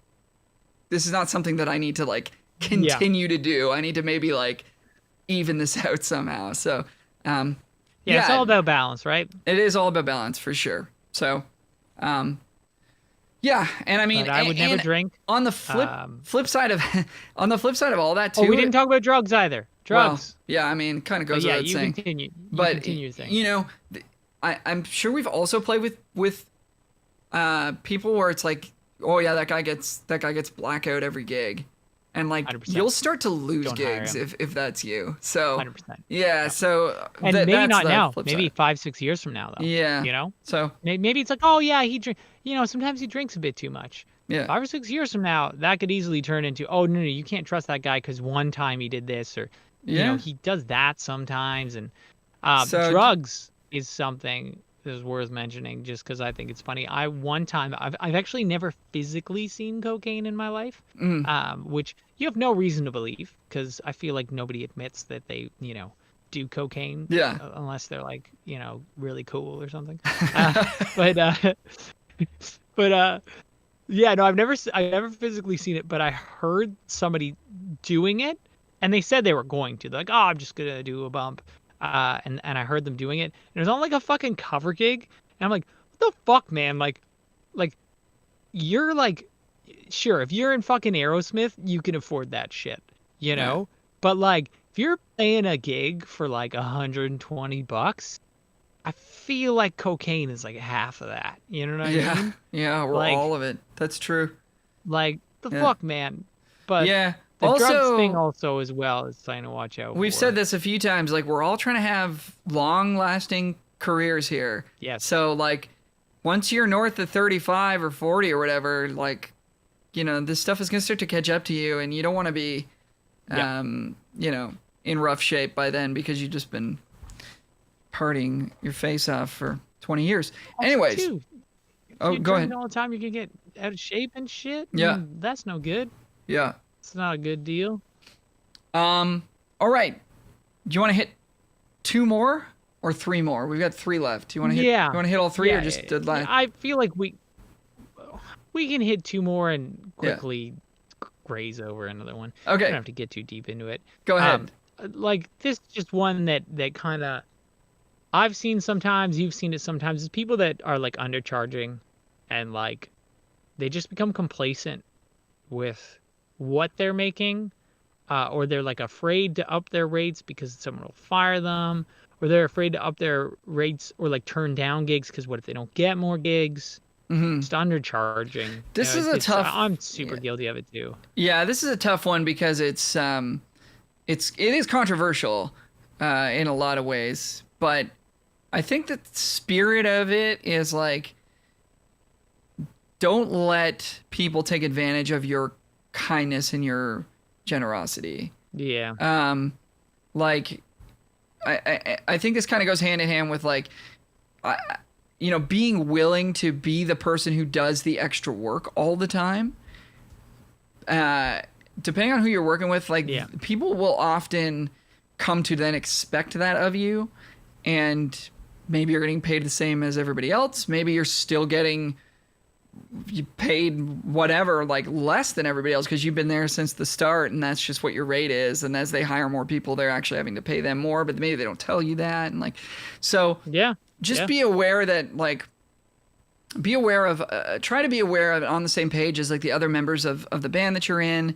something that I need to, like, continue to do. I need to maybe, like, even this out somehow. So, yeah, it's all about balance, right? It is all about balance for sure. So, and I mean, but I would never drink. On the flip side of all that too. Oh, we didn't talk about drugs either. Drugs. Well, yeah, I mean, kind of goes without saying. Continue. Continue your thing. I'm sure we've also played with people where it's like, oh yeah, that guy gets blackout every gig. And like 100%. You'll start to lose gigs if that's you. So 100%. Yeah. So and maybe not now. Maybe 5-6 years from now though. Yeah. So maybe it's like, oh yeah, he drink. Sometimes he drinks a bit too much. Yeah. 5 or 6 years from now, that could easily turn into, oh no, you can't trust that guy because one time he did this or he does that sometimes. And drugs is something that is worth mentioning just because I think it's funny. I've actually never physically seen cocaine in my life, which you have no reason to believe because I feel like nobody admits that they do cocaine. Yeah. Unless they're like, really cool or something. But yeah, no, I've never physically seen it, but I heard somebody doing it, and they said they were going to. They're like, oh, I'm just gonna do a bump, and I heard them doing it, and it was on like a fucking cover gig, and I'm like, what the fuck, man? Like you're like, sure, if you're in fucking Aerosmith, you can afford that shit, Yeah. But like, if you're playing a gig for like $120, I feel like cocaine is like half of that. You know what I Yeah. mean? Yeah. Or Like, all of it. That's true. like the Yeah. fuck, man. But Yeah. the drugs thing Also, also as well is something to watch out we've said for. this a few times. Like, we're all trying to have long-lasting careers here. Yes. So, like, once you're north of 35 or 40 or whatever, like, this stuff is gonna start to catch up to you, and you don't want to be, Yeah. in rough shape by then because you've just been partying your face off for 20 years. Also, Anyways, too, if oh, you're go ahead. drinking all the time, you can get out of shape and shit. Yeah. That's no good. Yeah. It's not a good deal. All right. Do you want to hit 2 more or 3 more? We've got 3 left. Do you want to hit? Yeah. You want to hit all 3 or Yeah, just yeah, I feel like we can hit 2 more and quickly graze over another one. We Okay. don't have to get too deep into it. Go ahead. Like this, is just one that kind of I've seen sometimes. You've seen it sometimes. Is people that are like undercharging, and like they just become complacent with what they're making, or they're like afraid to up their rates because someone will fire them, or they're afraid to up their rates or like turn down gigs because what if they don't get more gigs? Just undercharging. This is a tough. I'm super guilty of it too. Yeah, this is a tough one because it is controversial in a lot of ways, but I think the spirit of it is like, don't let people take advantage of your kindness and your generosity. Yeah. Like I think this kind of goes hand in hand with like, being willing to be the person who does the extra work all the time. Depending on who you're working with, like people will often come to then expect that of you, and maybe you're getting paid the same as everybody else. Maybe you're still getting paid whatever, like less than everybody else because you've been there since the start, and that's just what your rate is. And as they hire more people, they're actually having to pay them more, but maybe they don't tell you that. And like, so just be aware that like, be aware of, try to be aware of on the same page as like the other members of the band that you're in,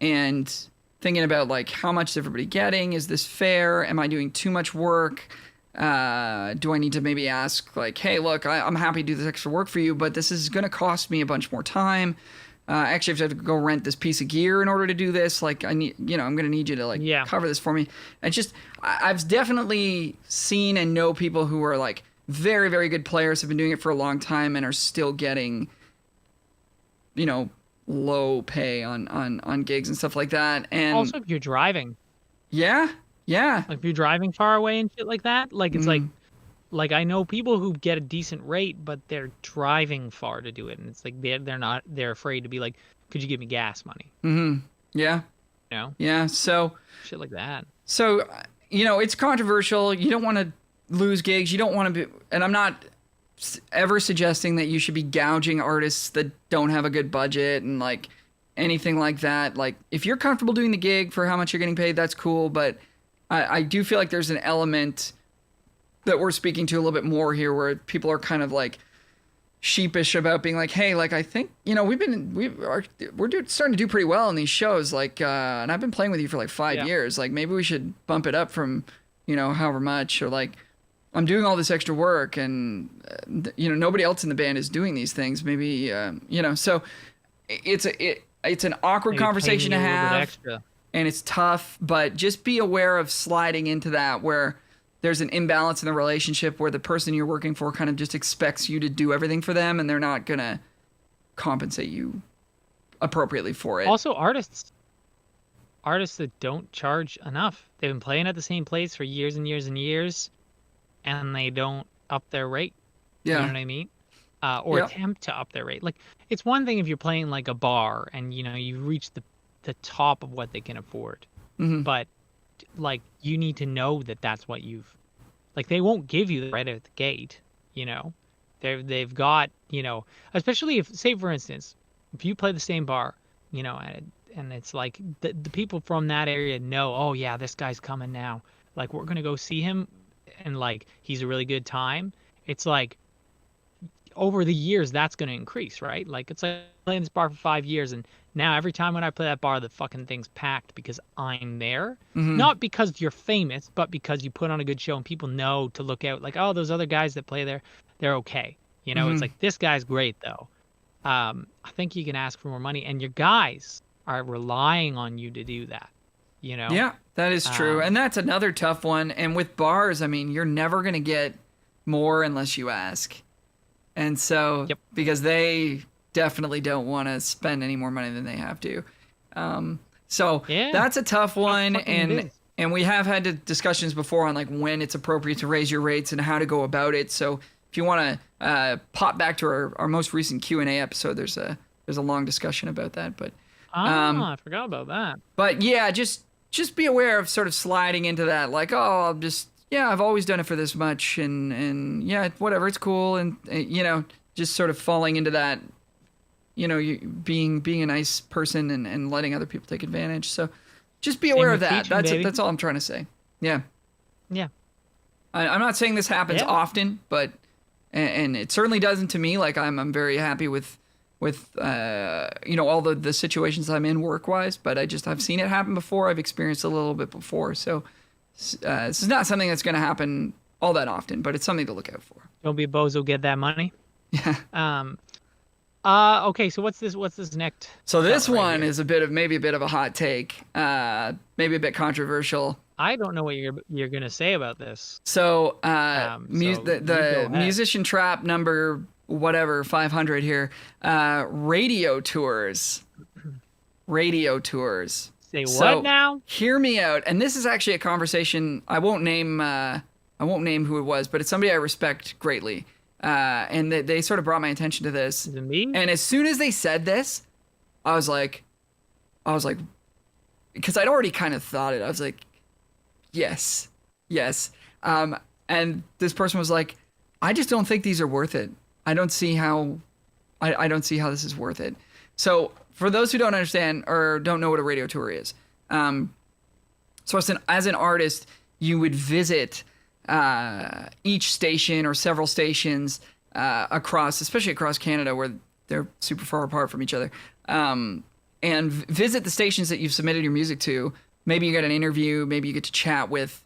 and thinking about like, how much is everybody getting? Is this fair? Am I doing too much work? Do I need to maybe ask like, hey, look, I'm happy to do this extra work for you, but this is going to cost me a bunch more time. Actually, if I have to go rent this piece of gear in order to do this, like I need, I'm going to need you to like cover this for me. And just, I've definitely seen and know people who are like very, very good players, have been doing it for a long time and are still getting, low pay on gigs and stuff like that. And Also, if you're driving. Yeah. Like if you're driving far away and shit like that, like it's like I know people who get a decent rate, but they're driving far to do it, and it's like they're afraid to be like, could you give me gas money? Yeah. Yeah. So shit like that. So it's controversial. You don't want to lose gigs. You don't want to be, and I'm not ever suggesting that you should be gouging artists that don't have a good budget and like anything like that. Like if you're comfortable doing the gig for how much you're getting paid, that's cool, but I do feel like there's an element that we're speaking to a little bit more here where people are kind of like sheepish about being like, hey, like I think, we're starting to do pretty well in these shows. Like, and I've been playing with you for like 5 years. Like maybe we should bump it up from, however much, or like I'm doing all this extra work and, nobody else in the band is doing these things. Maybe, so it's an awkward conversation to have. And it's tough, but just be aware of sliding into that where there's an imbalance in the relationship where the person you're working for kind of just expects you to do everything for them and they're not going to compensate you appropriately for it. Also, artists that don't charge enough. They've been playing at the same place for years and years and years, and they don't up their rate. Yeah. You know what I mean? Or attempt to up their rate. Like, it's one thing if you're playing like a bar and, you reach the top of what they can afford. But like you need to know that that's what you've like. They won't give you that right at the gate, you know. They've got, you know, especially if, say for instance, if you play the same bar, you know, and it's like the people from that area know, oh yeah, this guy's coming now. Like we're gonna go see him, and like he's a really good time. It's like over the years that's going to increase, right? Like it's like playing this bar for 5 years, and now every time when I play that bar, the fucking thing's packed because I'm there. Mm-hmm. Not because you're famous, but because you put on a good show and people know to look out. Like, oh, those other guys that play there, they're okay. You know, Mm-hmm. it's like this guy's great though. I think you can ask for more money, and your guys are relying on you to do that. You know? Yeah, that is true. And that's another tough one. And with bars, I mean, you're never going to get more unless you ask. And so, Yep. because they definitely don't want to spend any more money than they have to. So Yeah. that's a tough one. fucking it And is. and we have had discussions before on like when it's appropriate to raise your rates and how to go about it. So if you want to pop back to our most recent Q&A episode, there's a long discussion about that. But I forgot about that. but yeah, just be aware of sort of sliding into that, like, oh, I've always done it for this much, and yeah, whatever, it's cool, and you know, just sort of falling into that, you know, you being a nice person and letting other people take advantage. So just be aware of with that. teaching, baby. That's all I'm trying to say. Yeah. Yeah. I'm not saying this happens Yeah. often, but and it certainly doesn't to me. Like I'm very happy with you know, all the situations I'm in work wise, but I've seen it happen before. I've experienced a little bit before, so this is not something that's going to happen all that often, but it's something to look out for. Don't be a bozo. Get that money. Yeah. Okay. So what's this next? So this stuff right one here? is maybe a bit of a hot take, maybe a bit controversial. I don't know what you're gonna say about this. So, So you go the ahead. musician trap number whatever 500 here, radio tours. Say what So, now? Hear me out. And this is actually a conversation I won't name who it was, but it's somebody I respect greatly. And they sort of brought my attention to this. Is it me? And as soon as they said this, I was like, because I'd already kind of thought it. I was like, yes. And this person was like, I just don't think these are worth it. I don't see how this is worth it. So for those who don't understand or don't know what a radio tour is, so as an artist, you would visit each station or several stations especially across Canada, where they're super far apart from each other, and visit the stations that you've submitted your music to. Maybe you get an interview. Maybe you get to chat with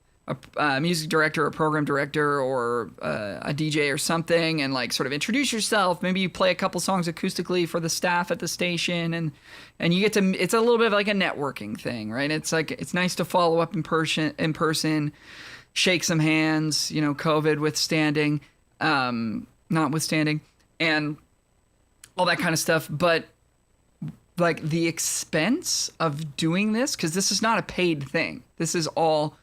a music director, a program director, or a DJ or something, and like sort of introduce yourself. Maybe you play a couple songs acoustically for the staff at the station, and you get to. It's a little bit of like a networking thing, right? It's like it's nice to follow up in person, shake some hands. You know, COVID notwithstanding, and all that kind of stuff. But like the expense of doing this, because this is not a paid thing. This is all.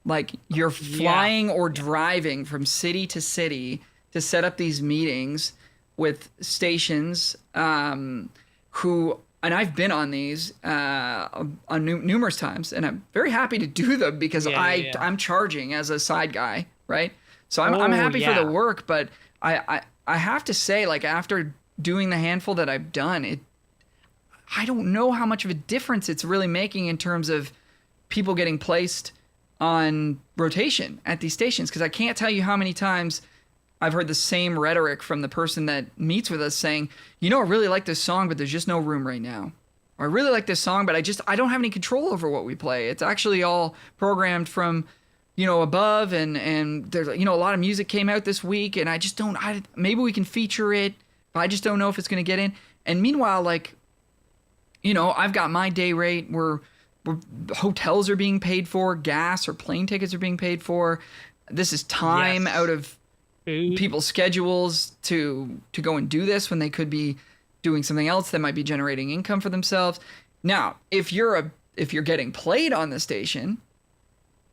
Like you're flying or driving from city to city to set up these meetings with stations who, and I've been on these on numerous times, and I'm very happy to do them because I'm charging as a side guy, right? So I'm happy for the work, but I have to say, like after doing the handful that I've done, I don't know how much of a difference it's really making in terms of people getting placed on rotation at these stations, because I can't tell you how many times I've heard the same rhetoric from the person that meets with us saying, you know, I really like this song, but there's just no room right now. Or I really like this song, but I don't have any control over what we play. It's actually all programmed from, you know, above, and there's, you know, a lot of music came out this week, and maybe we can feature it, but I just don't know if it's going to get in. And meanwhile, like, you know, I've got my day rate where hotels are being paid for, gas or plane tickets are being paid for. This is time out of people's schedules to go and do this when they could be doing something else that might be generating income for themselves. Now, if you're getting played on the station,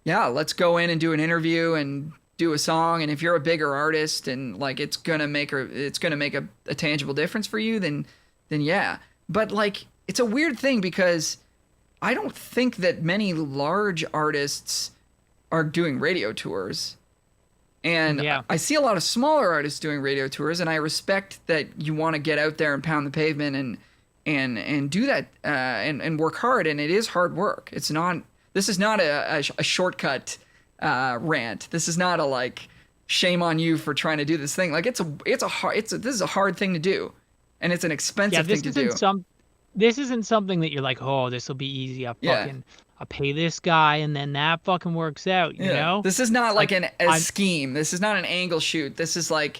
yeah, let's go in and do an interview and do a song. And if you're a bigger artist and like it's gonna make a tangible difference for you, then yeah. But like it's a weird thing because I don't think that many large artists are doing radio tours. And Yeah. I see a lot of smaller artists doing radio tours, and I respect that you want to get out there and pound the pavement and do that and work hard. And it is hard work. It's not. This is not a shortcut rant. This is not a like shame on you for trying to do this thing. Like this is a hard thing to do, and it's an expensive thing to do. This isn't something that you're like, oh, this will be easy. I'll pay this guy, and then that fucking works out. You know, this is not like a scheme. This is not an angle shoot. This is like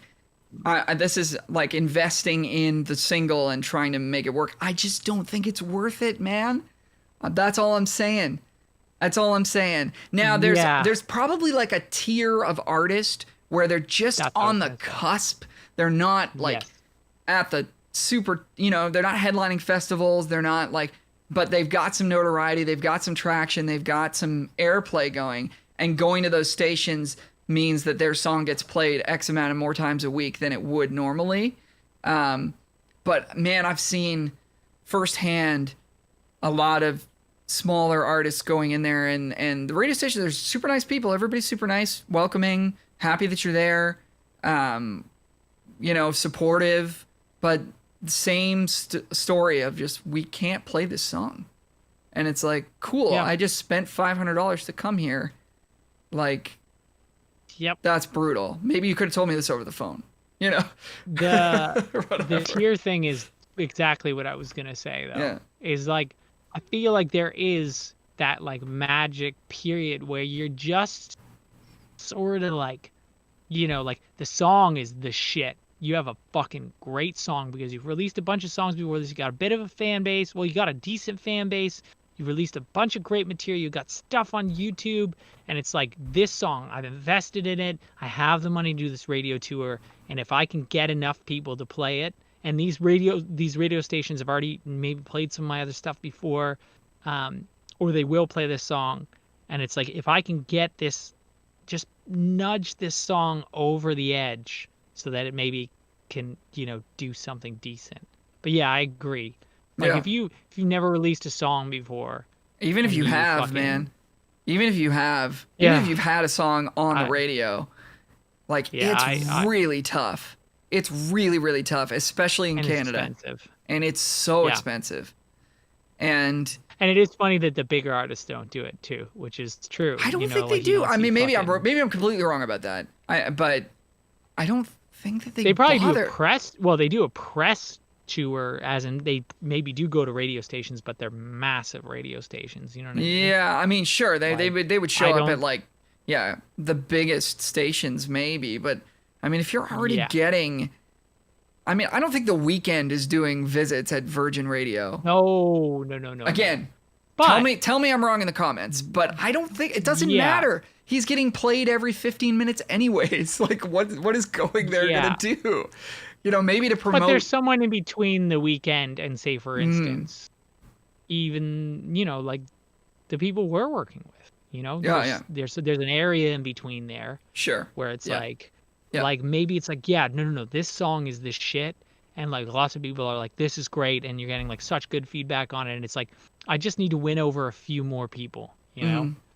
investing in the single and trying to make it work. I just don't think it's worth it, man. That's all I'm saying. That's all I'm saying. Now there's probably like a tier of artist where they're just on the cusp. They're not like at the super, they're not headlining festivals. They're not like, but they've got some notoriety. They've got some traction. They've got some airplay going, and going to those stations means that their song gets played X amount of more times a week than it would normally. But man, I've seen firsthand a lot of smaller artists going in there, and the radio station, there's super nice people. Everybody's super nice, welcoming, happy that you're there, supportive, but the same story of just, we can't play this song. And it's like, cool, I just spent $500 to come here. Like, that's brutal. Maybe you could have told me this over the phone, The tier thing is exactly what I was going to say, though. Is like, I feel like there is that like magic period where you're just sort of like, like the song is the shit. You have a fucking great song because you've released a bunch of songs before this. You got a bit of a fan base. Well, you got a decent fan base. You released a bunch of great material. You got stuff on YouTube. And it's like, this song, I've invested in it. I have the money to do this radio tour. And if I can get enough people to play it, and these radio stations have already maybe played some of my other stuff before, or they will play this song. And it's like, if I can get this, just nudge this song over the edge so that it maybe can, do something decent. But yeah, I agree. Like if you've never released a song before, even if you have, even if you've had a song on the radio, like it's really tough. It's really, really tough, especially in Canada. Expensive. And it's so expensive. And it is funny that the bigger artists don't do it too, which is true. I don't think they do. I mean, maybe I'm completely wrong about that. But I don't think that they probably bother. do a press. Well, they do a press tour, as in they maybe do go to radio stations, but they're massive radio stations. You know what I mean? Yeah, I mean, sure, they would show up at like the biggest stations maybe, but I mean, if you're already getting, I mean, I don't think The Weeknd is doing visits at Virgin Radio. No. Again, but, tell me I'm wrong in the comments, but I don't think it doesn't matter. He's getting played every 15 minutes anyways. Like, what is going there gonna do? Maybe to promote. But there's someone in between The Weeknd and, say, for instance, even like the people we're working with. There's an area in between there. Sure. Where it's like maybe it's like, no, this song is this shit, and like lots of people are like, this is great, and you're getting like such good feedback on it, and it's like, I just need to win over a few more people.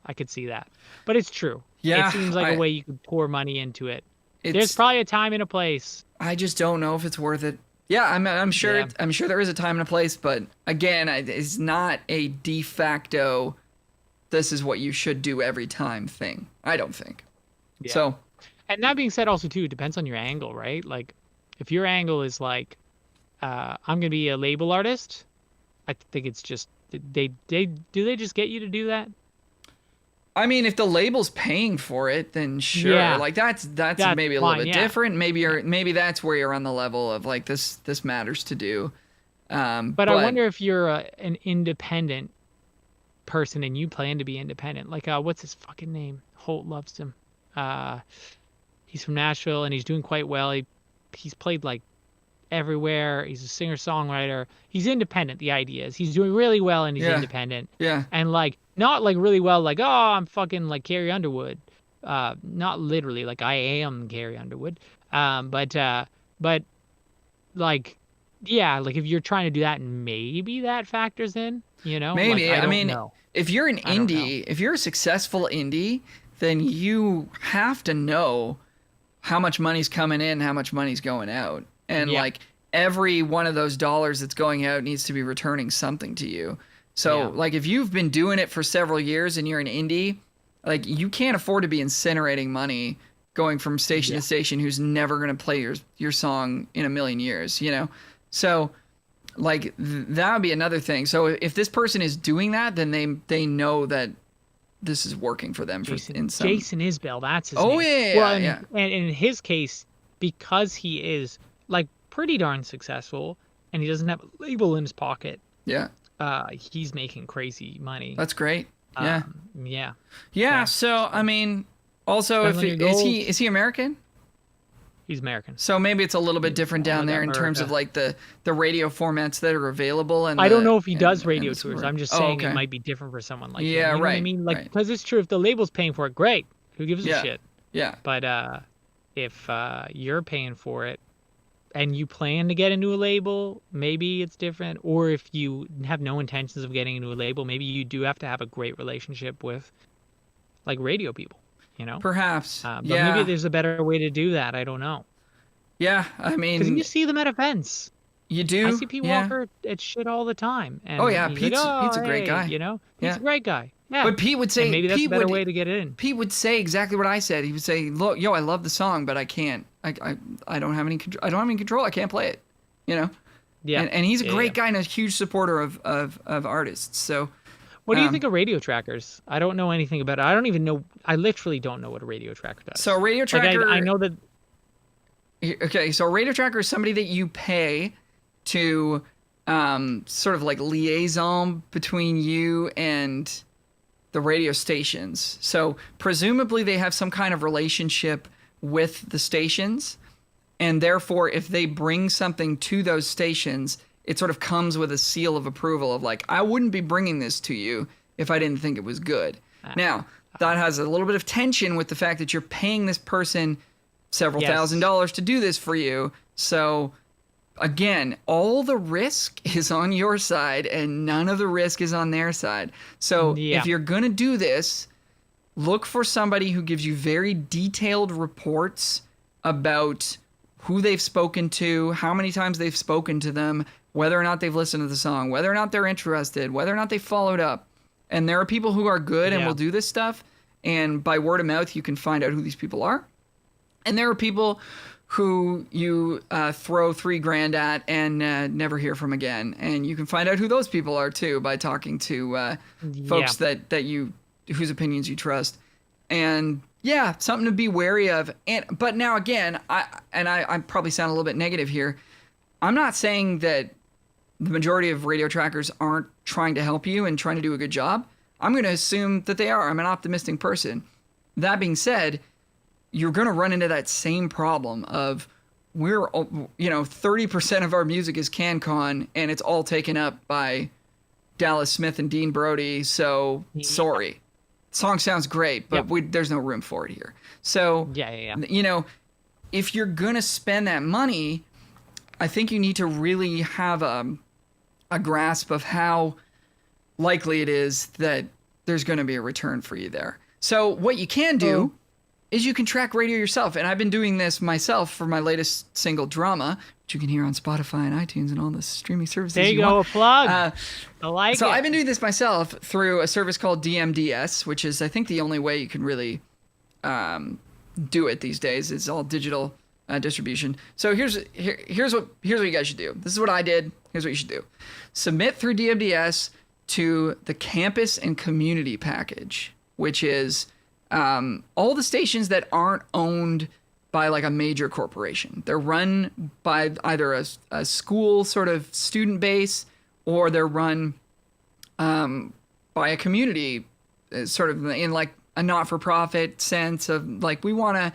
I could see that, but it's true. It seems like a way you could pour money into it. There's probably a time and a place. I just don't know if it's worth it. Yeah, I'm sure. Yeah. I'm sure there is a time and a place, but again, it's not a de facto, this is what you should do every time thing. I don't think. Yeah. So. And that being said, also too, it depends on your angle, right? Like, if your angle is like, I'm gonna be a label artist, I think it's just they just get you to do that? I mean, if the label's paying for it, then sure. Yeah. Like that's maybe a little bit different. Maybe that's where you're on the level of like this matters to do. But I wonder if you're an independent person and you plan to be independent. Like what's his fucking name? Holt loves him. He's from Nashville and he's doing quite well. He's played like everywhere. He's a singer-songwriter. He's independent. The idea is he's doing really well and he's independent. Yeah. And like not like really well, like, oh, I'm fucking like Carrie Underwood. Not literally, like I am Carrie Underwood. But like yeah, like if you're trying to do that, maybe that factors in, Maybe. Like, I I don't mean, know. if you're an I don't know. indie, if you're a successful indie, then you have to know how much money's coming in, how much money's going out. And Yeah. like every one of those dollars that's going out needs to be returning something to you. So Yeah. like if you've been doing it for several years and you're an indie, like you can't afford to be incinerating money going from station Yeah. to station who's never going to play your song in a million years, you know? So like that would be another thing. So if this person is doing that, then they know that this is working for them in some. Jason Isbell, that's his Oh name. yeah, Well, yeah. and in his case, because he is like pretty darn successful and he doesn't have a label in his pocket, Yeah. he's making crazy money. That's great. Yeah. Yeah. Yeah, Yeah. so I mean also Depends if on your is goals. he American? He's American. So maybe it's a little bit different down there in terms of like the radio formats that are available and I don't know if he does and radio the tours. support. I'm just Oh, saying okay. it might be different for someone like Yeah, him. You know what I right, mean? Like, right. because it's true. If the label's paying for it, great. Who gives a Yeah. shit? Yeah. But if you're paying for it and you plan to get into a label, maybe it's different. Or if you have no intentions of getting into a label, maybe you do have to have a great relationship with like radio people, Perhaps. But yeah. maybe there's a better way to do that. I don't know. Yeah, I Because mean you see them at events. you do. I see Pete yeah. Walker at shit all the time. And Oh, yeah, he's Pete's a great hey, guy. Pete's Yeah. a great guy. Yeah. But Pete would say and maybe that's Pete a better would way to get in. Pete would say exactly what I said. He would say, "Look, I love the song, but I can't. I don't have any control. I don't have any control. I can't play it." You know. Yeah. And he's a Yeah, great yeah. guy and a huge supporter of artists. So. What do you think of radio trackers? I don't know anything about it. I don't even know. I literally don't know what a radio tracker does. So a radio Like, tracker. I know that. Okay, so a radio tracker is somebody that you pay to sort of like liaison between you and the radio stations. So presumably they have some kind of relationship with the stations, and therefore if they bring something to those stations, it sort of comes with a seal of approval of like, I wouldn't be bringing this to you if I didn't think it was good. Now, that has a little bit of tension with the fact that you're paying this person several Yes. $1,000s to do this for you. So again, all the risk is on your side and none of the risk is on their side. So Yeah. if you're going to do this, look for somebody who gives you very detailed reports about who they've spoken to, how many times they've spoken to them, whether or not they've listened to the song, whether or not they're interested, whether or not they followed up. And there are people who are good and Yeah. will do this stuff. And by word of mouth, you can find out who these people are. And there are people who you throw $3,000 at and never hear from again. And you can find out who those people are too by talking to folks that you whose opinions you trust. And yeah, something to be wary of. But now again, I probably sound a little bit negative here. I'm not saying that the majority of radio trackers aren't trying to help you and trying to do a good job. I'm going to assume that they are. I'm an optimistic person. That being said, you're going to run into that same problem of 30% of our music is CanCon and it's all taken up by Dallas Smith and Dean Brody. So sorry. Song sounds great, but there's no room for it here. So, if you're going to spend that money, I think you need to really have a grasp of how likely it is that there's going to be a return for you there. So what you can do is you can track radio yourself. And I've been doing this myself for my latest single, Drama, which you can hear on Spotify and iTunes and all the streaming services. There you go, a plug. I like it. So I've been doing this myself through a service called DMDS, which is, I think, the only way you can really do it these days. It's all digital distribution. So here's what you guys should do. This is what I did. Here's what you should do. Submit through DMDS to the campus and community package, which is all the stations that aren't owned by like a major corporation. They're run by either a school sort of student base, or they're run by a community sort of in like a not-for-profit sense of like, we want to,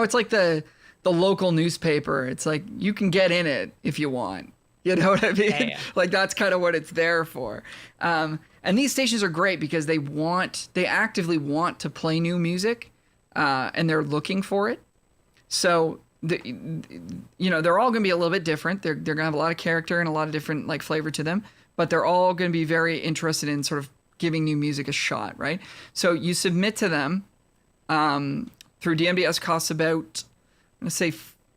it's like the local newspaper. It's like you can get in it if you want. You know what I mean? Yeah. Like that's kind of what it's there for. And these stations are great because they actively want to play new music, and they're looking for it. So the, they're all going to be a little bit different. They're going to have a lot of character and a lot of different like flavor to them, but they're all going to be very interested in sort of giving new music a shot, right? So you submit to them through DMDS. Costs about, I'm going to say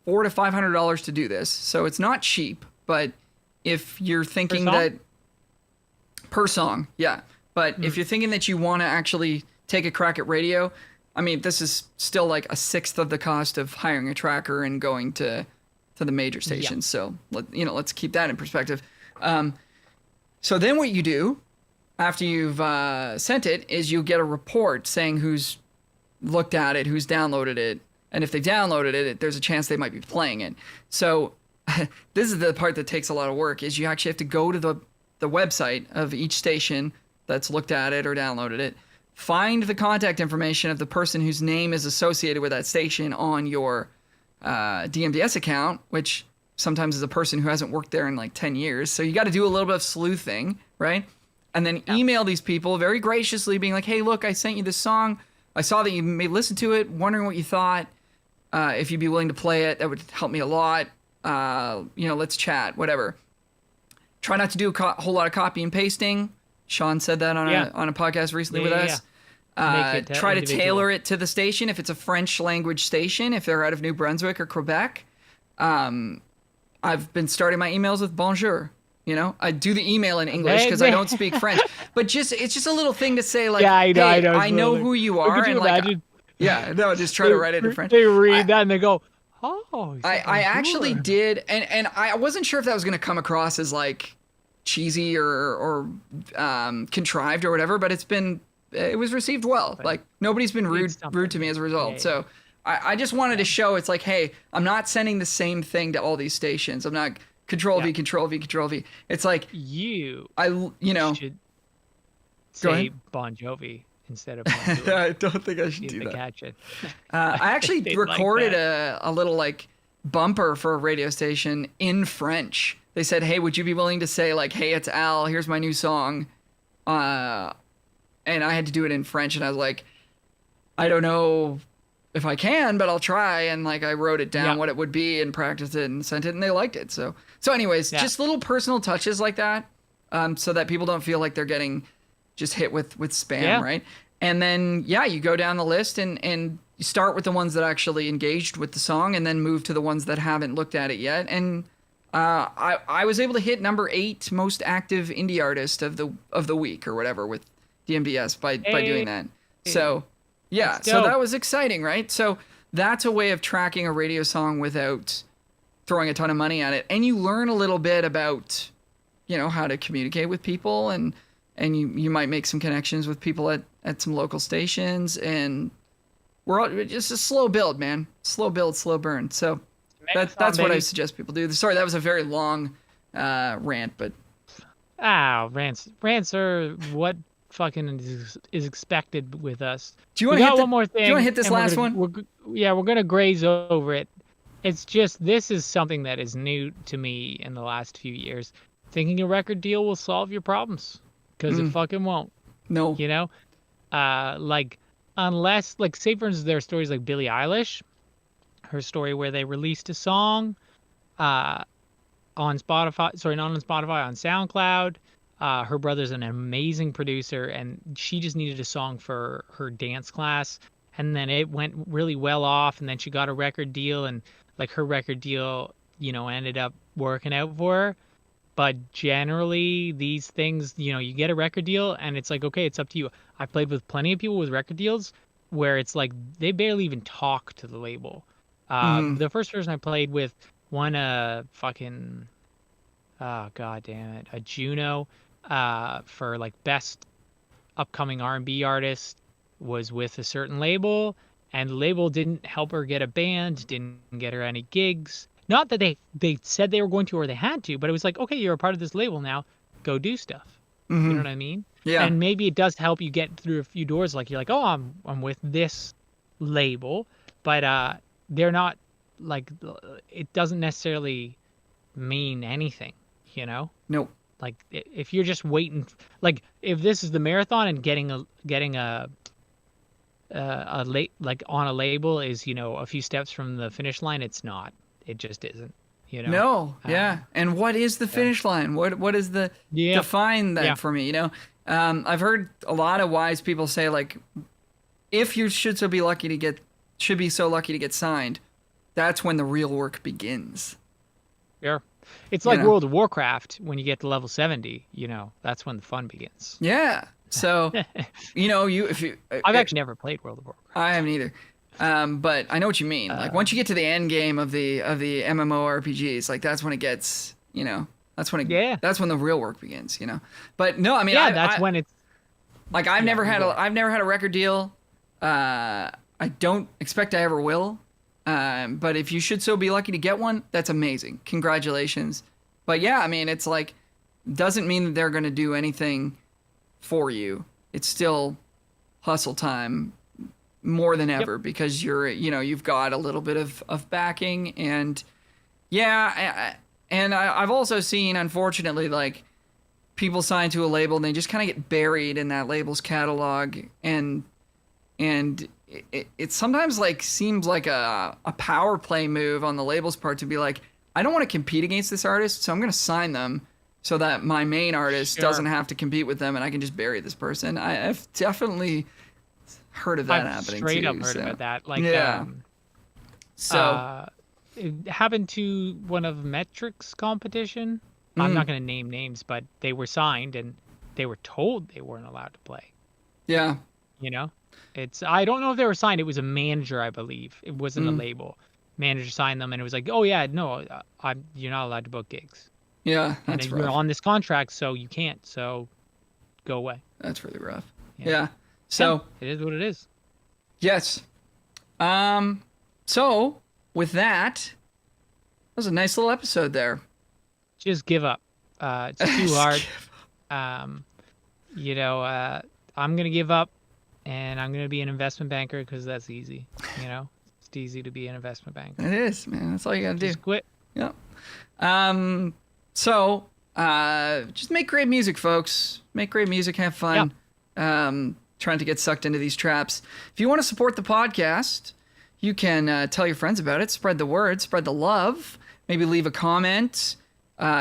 $400 to $500 to do this. So it's not cheap, but if you're thinking that per song, yeah. But if you're thinking that you want to actually take a crack at radio, I mean, this is still like a sixth of the cost of hiring a tracker and going to the major stations. So let's keep that in perspective. So then what you do after you've sent it is you get a report saying who's looked at it, who's downloaded it, and if they downloaded it, there's a chance they might be playing it. So this is the part that takes a lot of work, is you actually have to go to the website of each station that's looked at it or downloaded it, find the contact information of the person whose name is associated with that station on your DMDS account, which sometimes is a person who hasn't worked there in like 10 years. So you got to do a little bit of sleuthing, right? And then email these people very graciously being like, hey, look, I sent you this song. I saw that you may listen to it, wondering what you thought. If you'd be willing to play it, that would help me a lot. Let's chat, whatever. Try not to do a whole lot of copy and pasting. Sean said that on a podcast recently with us. Try to tailor it to the station. If it's a French language station, if they're out of New Brunswick or Quebec, I've been starting my emails with bonjour. I do the email in English because I don't speak French. But it's just a little thing to say like, I know who you are. Could you imagine? Just try to write it in French. They read that and they go, oh. I actually did, and I wasn't sure if that was going to come across as like cheesy or contrived or whatever, but it was received well. Like nobody's been rude to me as a result. So I just wanted to show it's like, hey, I'm not sending the same thing to all these stations. I'm not Control V, Control V, Control V. It's like should say Bon Jovi instead of Bon Jovi. I don't think I should do that. Catch it. I actually recorded a little like bumper for a radio station in French. They said, hey, would you be willing to say like, hey, it's Al, here's my new song. And I had to do it in French, and I was like, I don't know if I can, but I'll try. And like I wrote it down what it would be and practiced it and sent it, and they liked it. So anyways, just little personal touches like that, so that people don't feel like they're getting just hit with spam, right? And then you go down the list and you start with the ones that actually engaged with the song, and then move to the ones that haven't looked at it yet. And I was able to hit number 8 most active indie artist of the week or whatever with DMDS by doing that. So so that was exciting, right? So that's a way of tracking a radio song without throwing a ton of money at it, and you learn a little bit about how to communicate with people, and you might make some connections with people at some local stations, and we're just a slow build, man. Slow build, slow burn. So that's what I suggest people do. Sorry, that was a very long rant, but rants are what fucking is expected with us. Do you want to hit one more thing? Do you want to hit this last one? We're gonna graze over it. It's just, this is something that is new to me in the last few years. Thinking a record deal will solve your problems, because it fucking won't. No. Unless, like, say for instance, there are stories like Billie Eilish, her story where they released a song on Spotify, not on Spotify, on SoundCloud. Her brother's an amazing producer, and she just needed a song for her dance class, and then it went really well off, and then she got a record deal, and like her record deal, ended up working out for her. But generally these things, you get a record deal and it's like, okay, it's up to you. I've played with plenty of people with record deals where it's like they barely even talk to the label. The first person I played with won a fucking, god damn it, a Juno for like best upcoming R&B artist, was with a certain label, and the label didn't help her get a band, didn't get her any gigs. Not that they said they were going to or they had to, but it was like, okay, you're a part of this label now, go do stuff. You know what I mean? Yeah. And maybe it does help you get through a few doors. Like, you're like, oh, I'm with this label, but they're not, like, it doesn't necessarily mean anything, Nope. Like, if you're just waiting, like, if this is the marathon and getting like on a label is, a few steps from the finish line. It's not. It just isn't. No, yeah. And what is the finish line? What is the define that for me? I've heard a lot of wise people say, like, if you should be so lucky to get signed, that's when the real work begins. Yeah. It's like World of Warcraft. When you get to level 70, that's when the fun begins. Yeah. So, I've actually never played World of Warcraft. I haven't either. But I know what you mean. Like, once you get to the end game of the MMORPGs, like, that's when it gets, that's when the real work begins, But no, I mean, that's when it's like, I've never had a record deal. I don't expect I ever will. But if you should so be lucky to get one, that's amazing. Congratulations. But yeah, I mean, it's like, doesn't mean that they're going to do anything for you. It's still hustle time more than ever because you've got a little bit of backing. And I've also seen, unfortunately, like, people sign to a label and they just kind of get buried in that label's catalog, and it sometimes, like, seems like a power play move on the label's part to be like, I don't want to compete against this artist, so I'm going to sign them so that my main artist doesn't have to compete with them and I can just bury this person. I've definitely heard of that happening too. I've straight up heard about that. Like, so it happened to one of Metric's competition. I'm not going to name names, but they were signed and they were told they weren't allowed to play. Yeah. I don't know if they were signed. It was a manager, I believe. It wasn't a label. Manager signed them and it was like, oh yeah, no, you're not allowed to book gigs. Yeah, that's rough. You're on this contract, so you can't. So go away. That's really rough. Yeah. So it is what it is. Yes. So with that was a nice little episode there. Just give up. It's too hard. I'm gonna give up, and I'm gonna be an investment banker because that's easy. It's easy to be an investment banker. It is, man. That's all you gotta do. Just quit. Yep. So just make great music, folks. Make great music. Have fun. Yep. Trying to get sucked into these traps. If you want to support the podcast, you can tell your friends about it. Spread the word. Spread the love. Maybe leave a comment.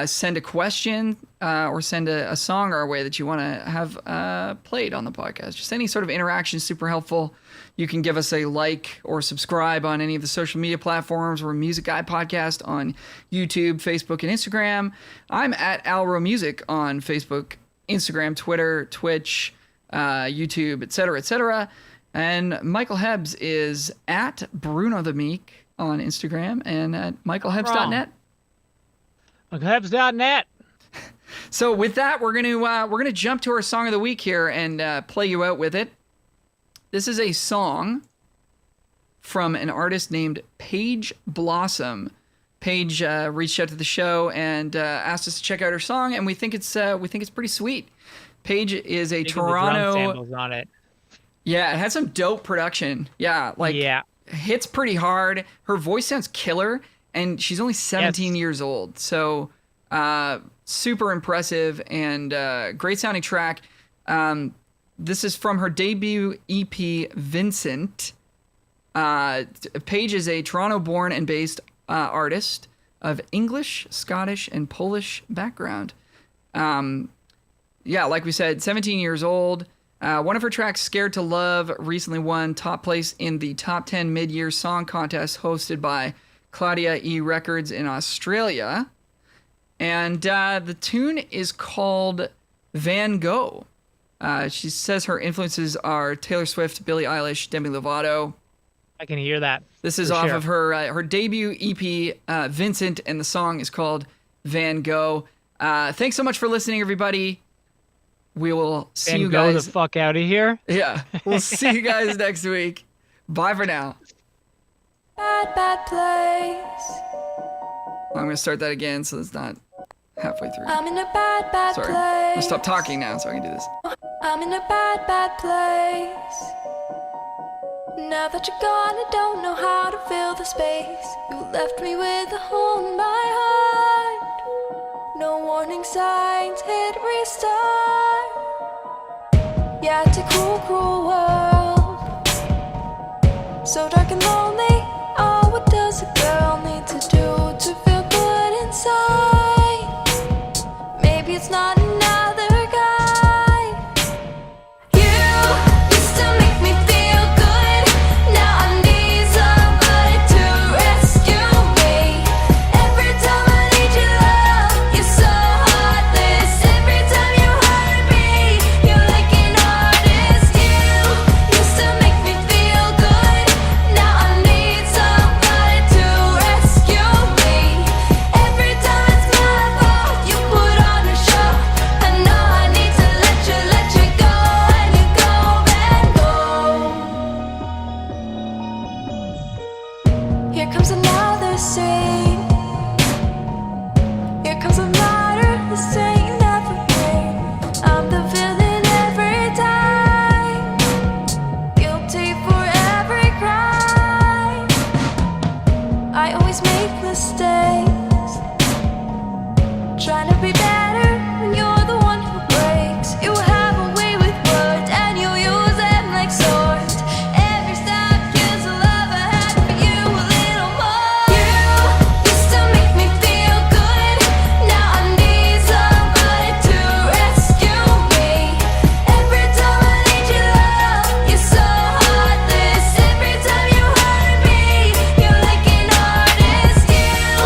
Send a question or send a song our way that you want to have played on the podcast. Just any sort of interaction is super helpful. You can give us a like or subscribe on any of the social media platforms. We're Music Guy Podcast on YouTube, Facebook, and Instagram. I'm at Alro Music on Facebook, Instagram, Twitter, Twitch, YouTube, etc., etc. And Michael Hebbs is at Bruno the Meek on Instagram and at michaelhebbs.net. michaelhebbs.net. So with that, we're gonna jump to our song of the week here and play you out with it. This is a song from an artist named Paige Blossom. Paige reached out to the show and asked us to check out her song, and we think it's pretty sweet. Paige is a Toronto. The drum samples on it. Yeah, it had some dope production. Yeah, hits pretty hard. Her voice sounds killer, and she's only 17 years old. So super impressive and great sounding track. This is from her debut EP, Vincent. Paige is a Toronto-born and based artist of English, Scottish, and Polish background. Like we said, 17 years old. One of her tracks, Scared to Love, recently won top place in the Top 10 Mid-Year Song Contest hosted by Claudia E. Records in Australia. And the tune is called Van Gogh. She says her influences are Taylor Swift, Billie Eilish, Demi Lovato. I can hear that. This is off of her debut EP, Vincent, and the song is called Van Gogh. Thanks so much for listening, everybody. We will see you guys. Go the fuck out of here. Yeah, we'll see you guys next week. Bye for now. Bad, bad place. I'm gonna start that again, so it's not halfway through. I'm in a bad, bad Sorry. place. I'm gonna stop talking now, so I can do this. I'm in a bad, bad place. Now that you're gone, I don't know how to fill the space. You left me with a hole in my heart. No warning signs, hit restart. Yeah, it's a cruel, cruel world. so dark and lonely. Oh, what does a girl need to do to feel good inside? Maybe it's not another guy. You used to make me feel good. Now I need somebody to rescue me. Every time I need your love, you're so heartless. Every time you hurt me, you're like an artist. You used to make me feel good. Now I need somebody to rescue me. Every time it's my fault, you put on a show. I know I need to let you go, and you go and go. Here comes another scene. Here comes a writer, this ain't never rain. I'm the villain every time, guilty for every crime. I always make mistakes, trying to be better when you're the one who breaks. You have a way with words and you use them like swords. Every step kills the love I had for you a little more. You used to make me feel good. Now I need somebody to rescue me. Every time I need your love, you're so heartless. Every time you hurt me, you're like an artist. You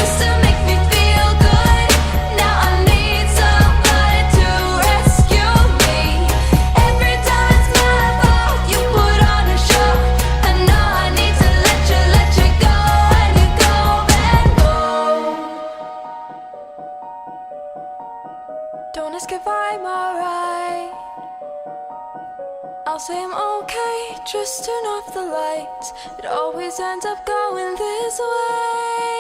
used to make me feel good. Now I need somebody to rescue me. Every time it's my fault, you put on a show. I know I need to let you go, and you go and go. Don't ask if I'm alright. I'll say I'm okay, just turn off the lights. It always ends up going this way.